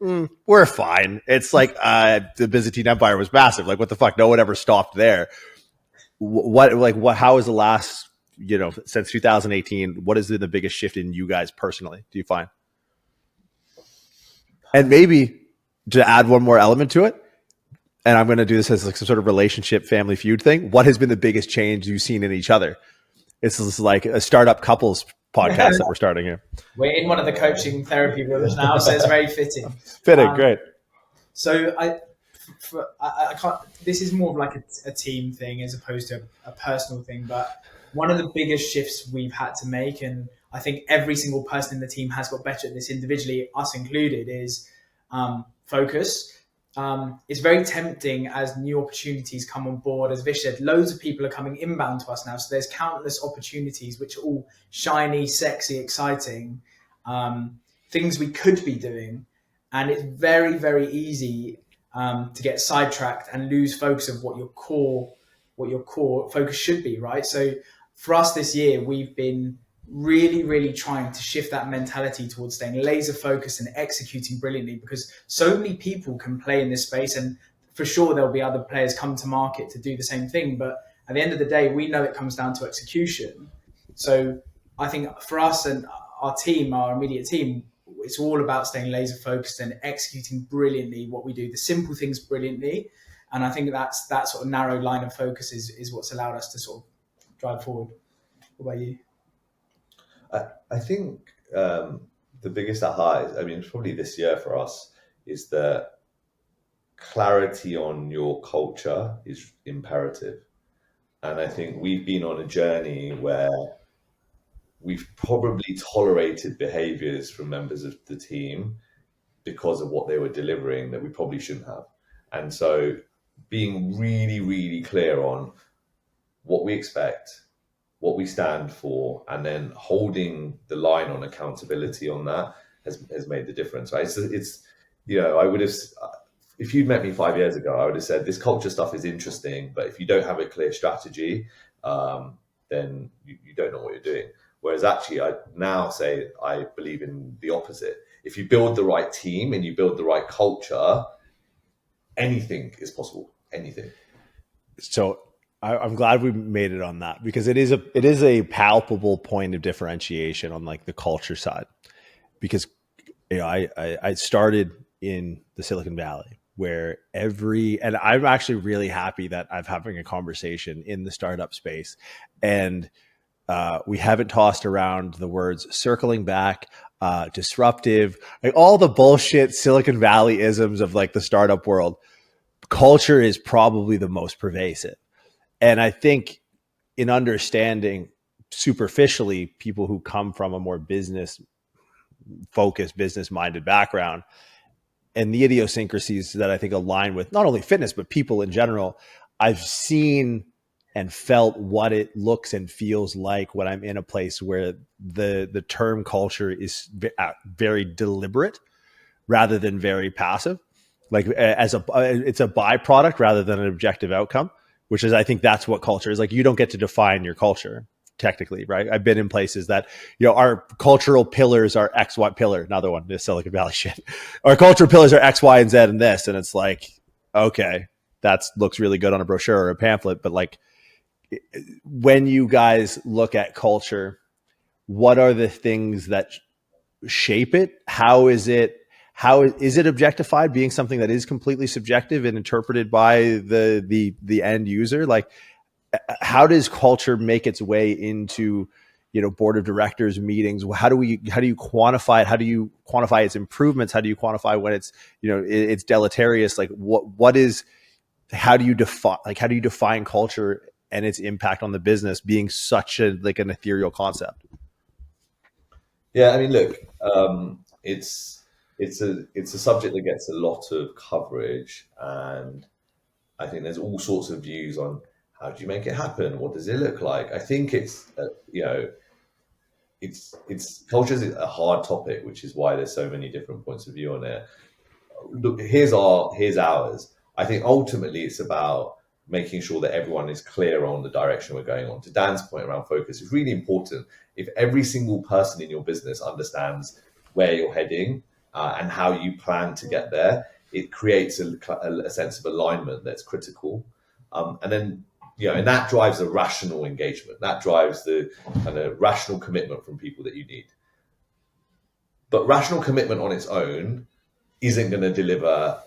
we're fine. It's the Byzantine Empire was massive. What the fuck? No one ever stopped there. How is the last, since 2018, what has been the biggest shift in you guys personally, do you find? And maybe to add one more element to it, and I'm going to do this as some sort of relationship family feud thing. What has been the biggest change you've seen in each other? It's like a startup couples podcast that we're starting here. We're in one of the coaching therapy rooms now, so it's very fitting. Great. So I can't. This is more of a team thing as opposed to a personal thing. But one of the biggest shifts we've had to make, and I think every single person in the team has got better at this individually, us included, is focus. It's very tempting as new opportunities come on board. As Vish said, loads of people are coming inbound to us now. So there's countless opportunities, which are all shiny, sexy, exciting, things we could be doing. And it's very, very easy to get sidetracked and lose focus of what your core focus should be, right? So for us this year, we've been really, really trying to shift that mentality towards staying laser focused and executing brilliantly, because so many people can play in this space, and for sure there'll be other players come to market to do the same thing. But at the end of the day, we know it comes down to execution. So I think for us and our team, our immediate team, it's all about staying laser focused and executing brilliantly what we do, the simple things brilliantly. And I think that sort of narrow line of focus is what's allowed us to sort of drive forward. What about you? I think the biggest aha is, probably this year for us, is that clarity on your culture is imperative. And I think we've been on a journey where we've probably tolerated behaviors from members of the team because of what they were delivering that we probably shouldn't have. And so being really, really clear on what we expect, what we stand for, and then holding the line on accountability on that has made the difference, right? So it's I would have, if you'd met me 5 years ago, I would have said this culture stuff is interesting, but if you don't have a clear strategy, then you don't know what you're doing. Whereas actually, I now say I believe in the opposite. If you build the right team and you build the right culture, anything is possible. Anything. So I'm glad we made it on that, because it is a palpable point of differentiation on the culture side. Because I started in the Silicon Valley, where and I'm actually really happy that I'm having a conversation in the startup space, and we haven't tossed around the words circling back, disruptive, all the bullshit Silicon Valley isms of the startup world. Culture is probably the most pervasive. And I think in understanding superficially people who come from a more business focused, business minded background, and the idiosyncrasies that I think align with not only fitness, but people in general, I've seen and felt what it looks and feels like when I'm in a place where the term culture is very deliberate rather than very passive. It's a byproduct rather than an objective outcome. which is, I think that's what culture is. Like, you don't get to define your culture technically, right? I've been in places that, our cultural pillars are X, Y pillar. Another one, this Silicon Valley shit. Our cultural pillars are X, Y, and Z and this. And it's like, okay, that looks really good on a brochure or a pamphlet. But like, when you guys look at culture, what are the things that shape it? How is it objectified, being something that is completely subjective and interpreted by the end user? Like, how does culture make its way into, board of directors meetings? How do you quantify it? How do you quantify its improvements? How do you quantify when it's, it's deleterious? Like, how do you define culture and its impact on the business being such an ethereal concept? Yeah, I mean, look, it's a subject that gets a lot of coverage, and I think there's all sorts of views on how do you make it happen? What does it look like? I think it's culture is a hard topic, which is why there's so many different points of view on it. Look, here's ours. I think ultimately it's about making sure that everyone is clear on the direction we're going on. To Dan's point around focus, it's really important. If every single person in your business understands where you're heading and how you plan to get there, it creates a sense of alignment that's critical. And then, and that drives a rational engagement. That drives the kind of rational commitment from people that you need. But rational commitment on its own isn't going to deliver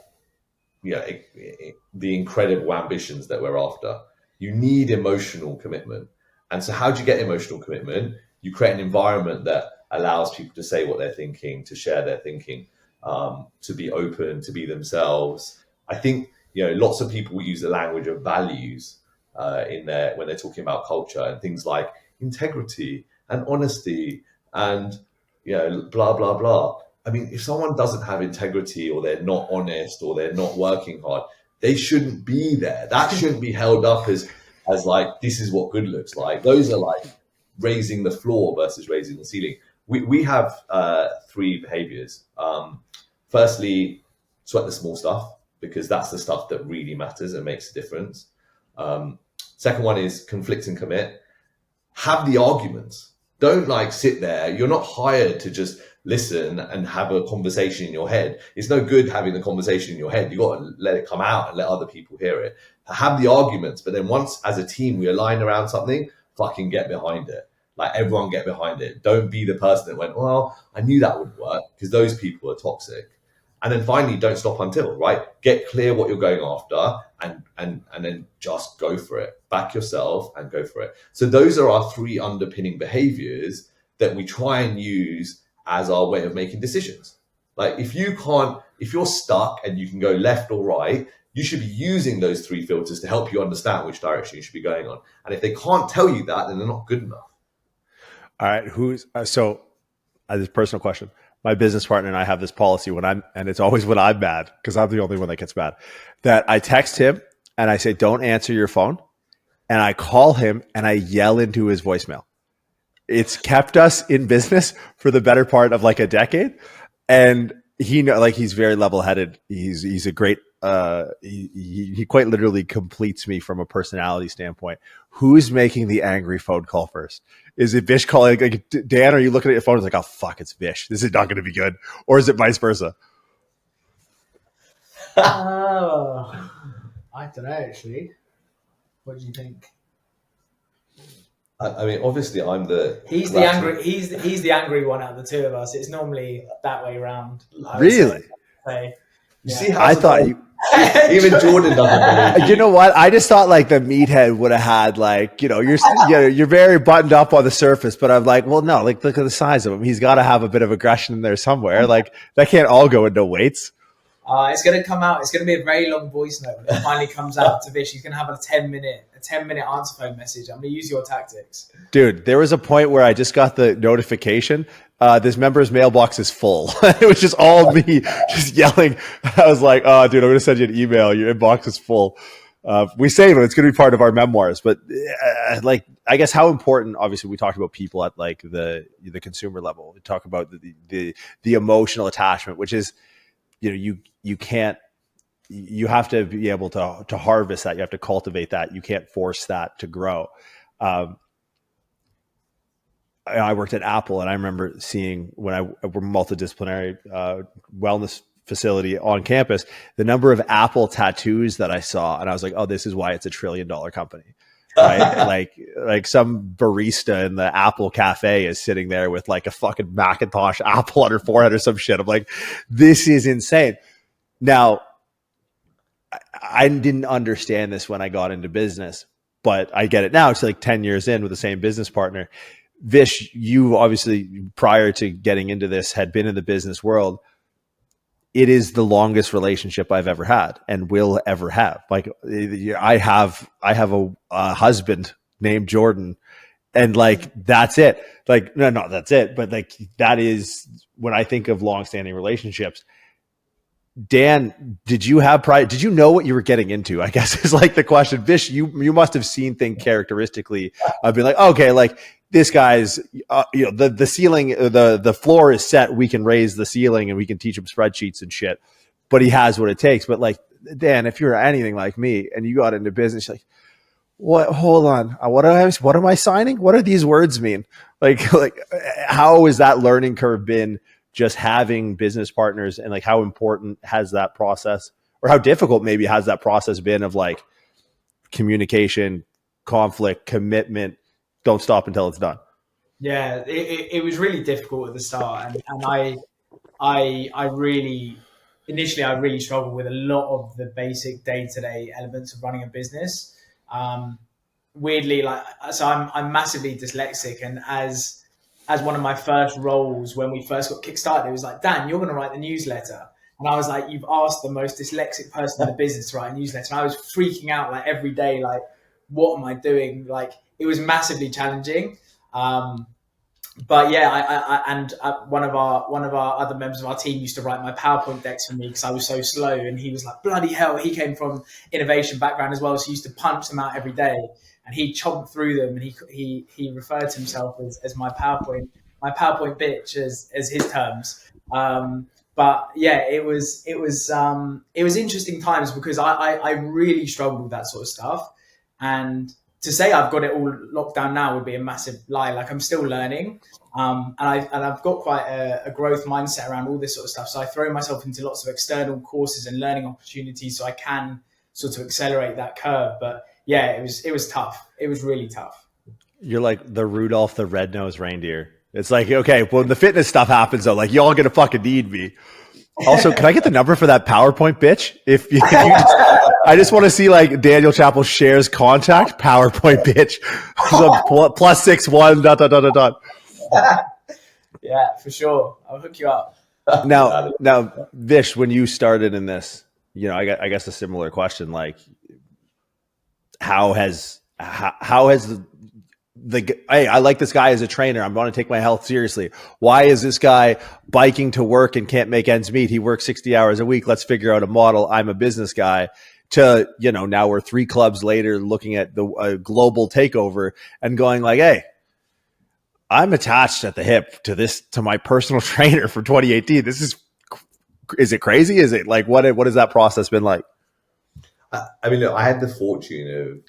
the incredible ambitions that we're after. You need emotional commitment. And so how do you get emotional commitment? You create an environment that allows people to say what they're thinking, to share their thinking, to be open, to be themselves. I think, lots of people use the language of values when they're talking about culture, and things like integrity and honesty and, blah, blah, blah. I mean, if someone doesn't have integrity, or they're not honest, or they're not working hard, they shouldn't be there. That shouldn't be held up as like, this is what good looks like. Those are like raising the floor versus raising the ceiling. We have 3 behaviors. Firstly, sweat the small stuff, because that's the stuff that really matters and makes a difference. Second one is conflict and commit. Have the arguments. Don't sit there. You're not hired to just listen and have a conversation in your head. It's no good having the conversation in your head. You got to let it come out and let other people hear it. Have the arguments, but then once as a team we align around something, fucking get behind it. Like, everyone get behind it. Don't be the person that went, well, I knew that would work, because those people are toxic. And then finally, don't stop until, right? Get clear what you're going after, and then just go for it. Back yourself and go for it. So those are our 3 underpinning behaviors that we try and use as our way of making decisions. Like, if you're stuck and you can go left or right, you should be using those 3 filters to help you understand which direction you should be going on. And if they can't tell you that, then they're not good enough. All right. This personal question. My business partner and I have this policy and it's always when I'm mad, because I'm the only one that gets mad, that I text him and I say, don't answer your phone. And I call him and I yell into his voicemail. It's kept us in business for the better part of like a decade. And he's very level-headed. He's a great, he quite literally completes me from a personality standpoint. Who's making the angry phone call first? Is it Vish calling? Like, Dan, are you looking at your phone? It's like, oh, fuck, it's Vish. This is not going to be good. Or is it vice versa? I don't know, actually. What do you think? I mean, obviously, He's the angry one out of the 2 of us. It's normally that way around. Really? You see how I thought even Jordan doesn't believe. You know what? I just thought like the meathead would have had you're very buttoned up on the surface, but I'm like, well, no, like, look at the size of him. He's got to have a bit of aggression in there somewhere. Like, that can't all go into weights. It's going to come out. It's going to be a very long voice note when it finally comes out to Vish. He's going to have a 10-minute answer phone message. I'm going to use your tactics. Dude, there was a point where I just got the notification. This member's mailbox is full. It was just all me just yelling. I was like, oh, dude, I'm going to send you an email. Your inbox is full. We save it. It's going to be part of our memoirs. But I guess how important, obviously, we talked about people at like the consumer level. We talk about the emotional attachment, which is, you can't you have to be able to harvest that. You have to cultivate that. You can't force that to grow. I worked at Apple, and I remember seeing when I were multidisciplinary wellness facility on campus, the number of Apple tattoos that I saw, and I was like, oh, this is why it's a $1 trillion company. Right? like some barista in the Apple cafe is sitting there with like a fucking Macintosh Apple on her forehead or some shit. I'm like, this is insane. Now, I didn't understand this when I got into business, but I get it now. It's like 10 years in with the same business partner. Vish, you obviously, prior to getting into this, had been in the business world. It is the longest relationship I've ever had and will ever have. Like, I have a husband named Jordan, and like, that's it. Like, no, that's it. But like, that is when I think of longstanding relationships. Dan, did you have pride? Did you know what you were getting into? I guess is like the question. Vish, you must have seen things characteristically. I've been like, okay, like this guy's, the ceiling, the floor is set. We can raise the ceiling and we can teach him spreadsheets and shit. But he has what it takes. But like, Dan, if you're anything like me and you got into business, you're like, what? Hold on, what am I signing? What do these words mean? Like, how has that learning curve been? Just having business partners, and like, how important has that process, or how difficult maybe has that process been of like communication, conflict, commitment, don't stop until it's done? Yeah, it was really difficult at the start, and I really initially I really struggled with a lot of the basic day-to-day elements of running a business. Weirdly, like, so I'm massively dyslexic, and as one of my first roles when we first got kickstarted, it was like, Dan, you're going to write the newsletter. And I was like, you've asked the most dyslexic person in the business to write a newsletter. And I was freaking out like every day, like, what am I doing? Like, it was massively challenging. But yeah, one of our other members of our team used to write my PowerPoint decks for me because I was so slow. And he was like, bloody hell, he came from innovation background as well. So he used to punch them out every day. And he chomped through them, and he referred to himself as my PowerPoint bitch, as his terms. But yeah, it was interesting times because I really struggled with that sort of stuff. And to say I've got it all locked down now would be a massive lie. Like, I'm still learning, and I've got quite a growth mindset around all this sort of stuff. So I throw myself into lots of external courses and learning opportunities so I can sort of accelerate that curve. But yeah, it was tough. It was really tough. You're like the Rudolph the Red-Nosed Reindeer. It's like, okay, when the fitness stuff happens, though, like, y'all gonna fucking need me. Also, can I get the number for that PowerPoint bitch? If you I just want to see like Daniel Chappell shares contact PowerPoint bitch. So +61 ... Yeah, for sure. I'll hook you up. Now, Vish, when you started in this, I guess a similar question, like, how has hey, I like this guy as a trainer. I'm going to take my health seriously. Why is this guy biking to work and can't make ends meet? He works 60 hours a week. Let's figure out a model. I'm a business guy. To, now we're 3 clubs later looking at the global takeover and going like, hey, I'm attached at the hip to my personal trainer from 2018. Is it crazy? Is it like, what has that process been like? I mean, look, I had the fortune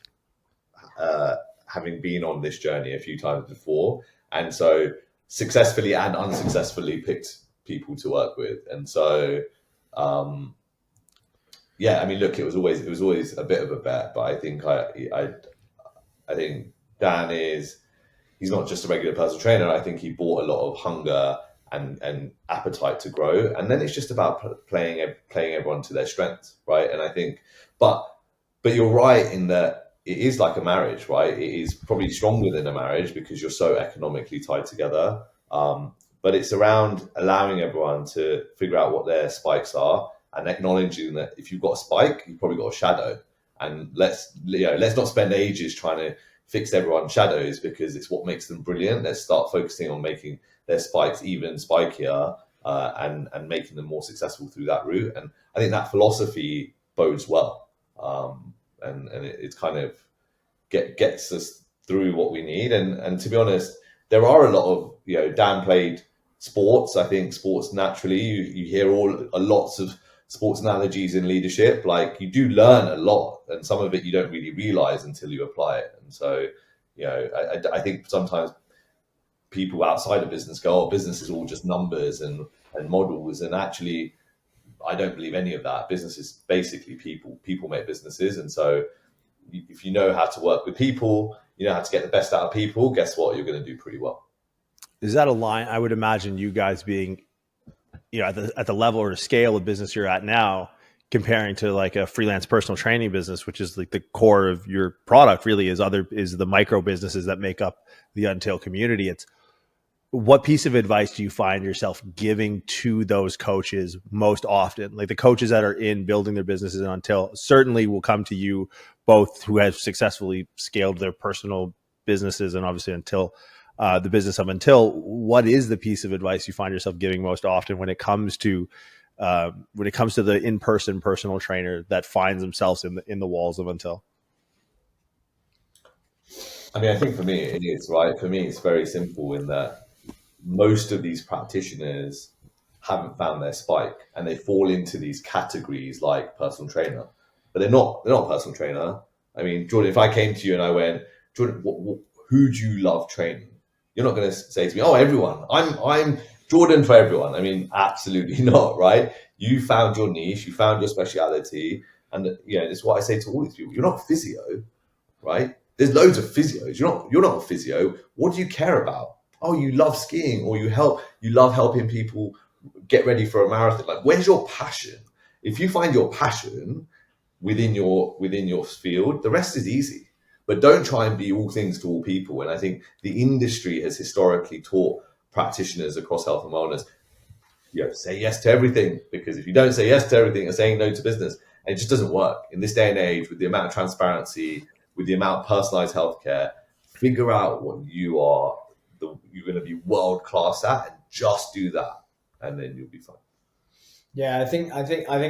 of having been on this journey a few times before, and so successfully and unsuccessfully picked people to work with. And so, yeah, I mean, look, it was always a bit of a bet, but I think I think Dan he's not just a regular personal trainer. I think he brought a lot of hunger and appetite to grow, and then it's just about playing everyone to their strengths, right? And I think, but you're right in that it is like a marriage, right? It is probably stronger than a marriage because you're so economically tied together. But it's around allowing everyone to figure out what their spikes are and acknowledging that if you've got a spike, you've probably got a shadow. And let's not spend ages trying to fix everyone's shadows because it's what makes them brilliant. Let's start focusing on making their spikes even spikier and making them more successful through that route. And I think that philosophy bodes well. And it's kind of gets us through what we need. And to be honest, there are a lot of, Dan played sports. I think sports naturally, you hear lots of sports analogies in leadership, like you do learn a lot, and some of it you don't really realize until you apply it. And so, I think sometimes people outside of business go, oh, business is all just numbers and models. And actually, I don't believe any of that. Business is basically people. People make businesses. And so if you know how to work with people, you know how to get the best out of people, guess what? You're going to do pretty well. Is that a line? I would imagine you guys being, at the level or scale of business you're at now, comparing to like a freelance personal training business, which is like the core of your product really is the micro businesses that make up the Until community. It's what piece of advice do you find yourself giving to those coaches most often? Like the coaches that are in building their businesses in Until certainly will come to you, both who have successfully scaled their personal businesses and obviously Until the business of Until. What is the piece of advice you find yourself giving most often when it comes to the in-person personal trainer that finds themselves in the walls of Until? I mean, I think for me it is, right. For me, it's very simple in that most of these practitioners haven't found their spike, and they fall into these categories like personal trainer, but they're not personal trainer. I mean, Jordan, if I came to you and I went, Jordan, who do you love training? You're not going to say to me, oh, everyone. I'm Jordan for everyone. I mean, absolutely not, right? You found your niche, you found your speciality, and it's what I say to all these people. You're not a physio, right? There's loads of physios. You're not a physio. What do you care about? Oh, you love skiing, or you love helping people get ready for a marathon. Like, where's your passion? If you find your passion within your field, the rest is easy. But don't try and be all things to all people. And I think the industry has historically taught practitioners across health and wellness, say yes to everything, because if you don't say yes to everything, you're saying no to business. And it just doesn't work in this day and age with the amount of transparency, with the amount of personalized healthcare. Figure out what you're going to be world class at, and just do that, and then you'll be fine. Yeah, I think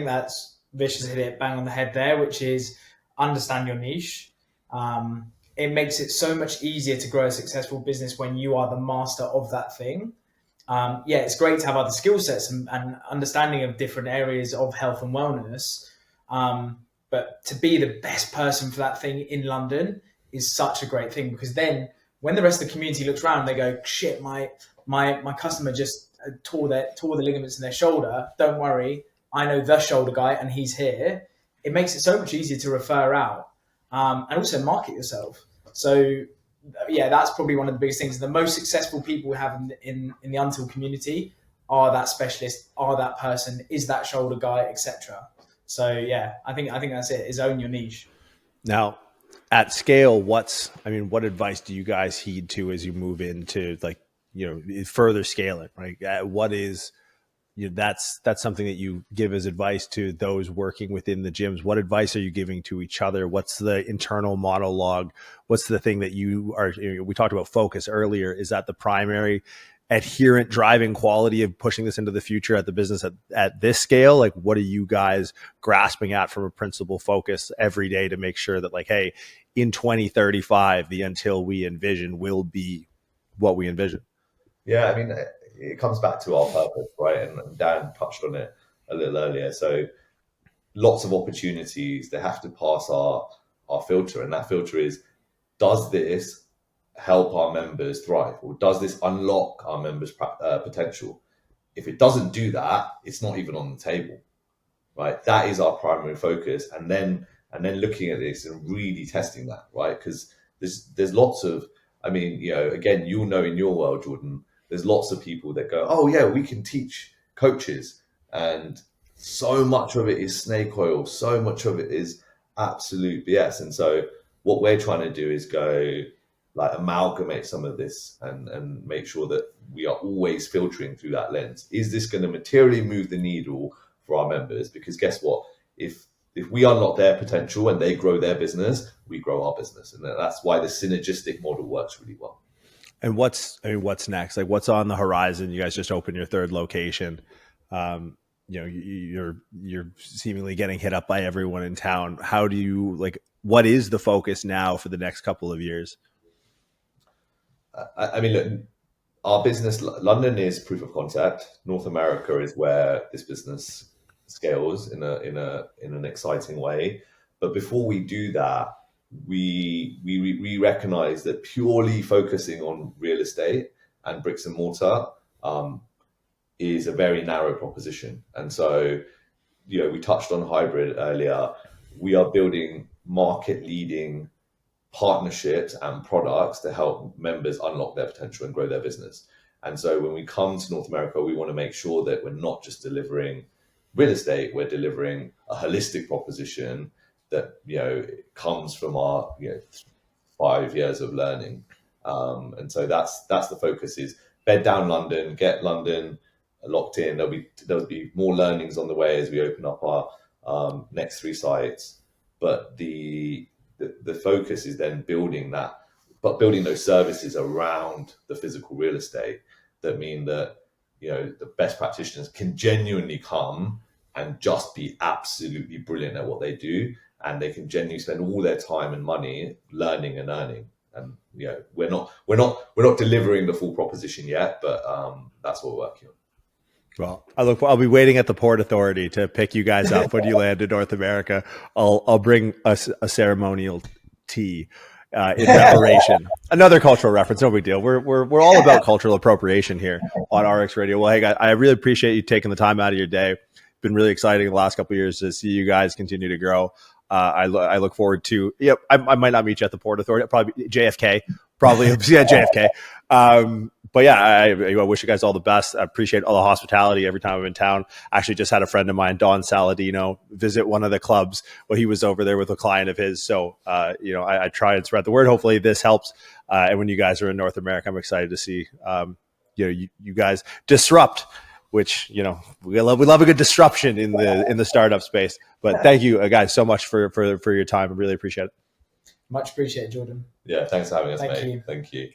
that's Vish has hit it bang on the head there, which is understand your niche. It makes it so much easier to grow a successful business when you are the master of that thing. It's great to have other skill sets and understanding of different areas of health and wellness. But to be the best person for that thing in London is such a great thing, because then when the rest of the community looks around, they go, shit, my customer just tore the ligaments in their shoulder. Don't worry, I know the shoulder guy and he's here. It makes it so much easier to refer out and also market yourself. So that's probably one of the biggest things. The most successful people we have in the Until community are that specialist, are that person, is that shoulder guy, etc. So I think that's it, is own your niche. Now, at scale, what advice do you guys heed to as you move into further scaling, right? What is, that's something that you give as advice to those working within the gyms. What advice are you giving to each other? What's the internal monologue? What's the thing that we talked about focus earlier. Is that the primary adherent driving quality of pushing this into the future at the business at this scale? Like, what are you guys grasping at from a principal focus every day to make sure that, like, hey, in 2035, the Until we envision will be what we envision? Yeah, I mean, it comes back to our purpose, right? And Dan touched on it a little earlier. So lots of opportunities, they have to pass our filter. And that filter is, does this help our members thrive, or does this unlock our members' potential? If it doesn't do that, it's not even on the table, right? That is our primary focus, and then looking at this and really testing that, right? Because there's lots of, I mean, again, you'll know in your world, Jordan, there's lots of people that go, oh yeah, we can teach coaches, and so much of it is snake oil, so much of it is absolute BS. And so what we're trying to do is go, like, amalgamate some of this and make sure that we are always filtering through that lens. Is this going to materially move the needle for our members? Because guess what? If we unlock their potential and they grow their business, we grow our business. And that's why the synergistic model works really well. And what's next? Like, what's on the horizon? You guys just opened your third location. You're seemingly getting hit up by everyone in town. What is the focus now for the next couple of years? I mean, look, our business, London is proof of concept. North America is where this business scales in an exciting way. But before we do that, we recognize that purely focusing on real estate and bricks and mortar is a very narrow proposition. And so, we touched on hybrid earlier. We are building market leading partnerships and products to help members unlock their potential and grow their business. And so when we come to North America, we want to make sure that we're not just delivering real estate, we're delivering a holistic proposition that, comes from our, 5 years of learning. And so that's the focus, is bed down London, get London locked in. There'll be more learnings on the way as we open up our next 3 sites. But the focus is then building those services around the physical real estate that mean that, the best practitioners can genuinely come and just be absolutely brilliant at what they do. And they can genuinely spend all their time and money learning and earning. And, we're not delivering the full proposition yet, but that's what we're working on. Well, I'll be waiting at the Port Authority to pick you guys up when you land in North America. I'll bring a ceremonial tea in preparation. Another cultural reference, no big deal. We're all about cultural appropriation here on RX Radio. Well, hey guys, I really appreciate you taking the time out of your day. It's been really exciting the last couple of years to see you guys continue to grow. I look forward to. I might not meet you at the Port Authority. Probably JFK. JFK. But yeah, I wish you guys all the best. I appreciate all the hospitality every time I'm in town. I actually just had a friend of mine, Don Saladino, visit one of the clubs when he was over there with a client of his. So, I try and spread the word. Hopefully this helps. And when you guys are in North America, I'm excited to see, you guys disrupt, which, we love a good disruption in the startup space. But thank you guys so much for your time. I really appreciate it. Much appreciated, Jordan. Yeah. Thanks for having us, Thank mate. you. Thank you.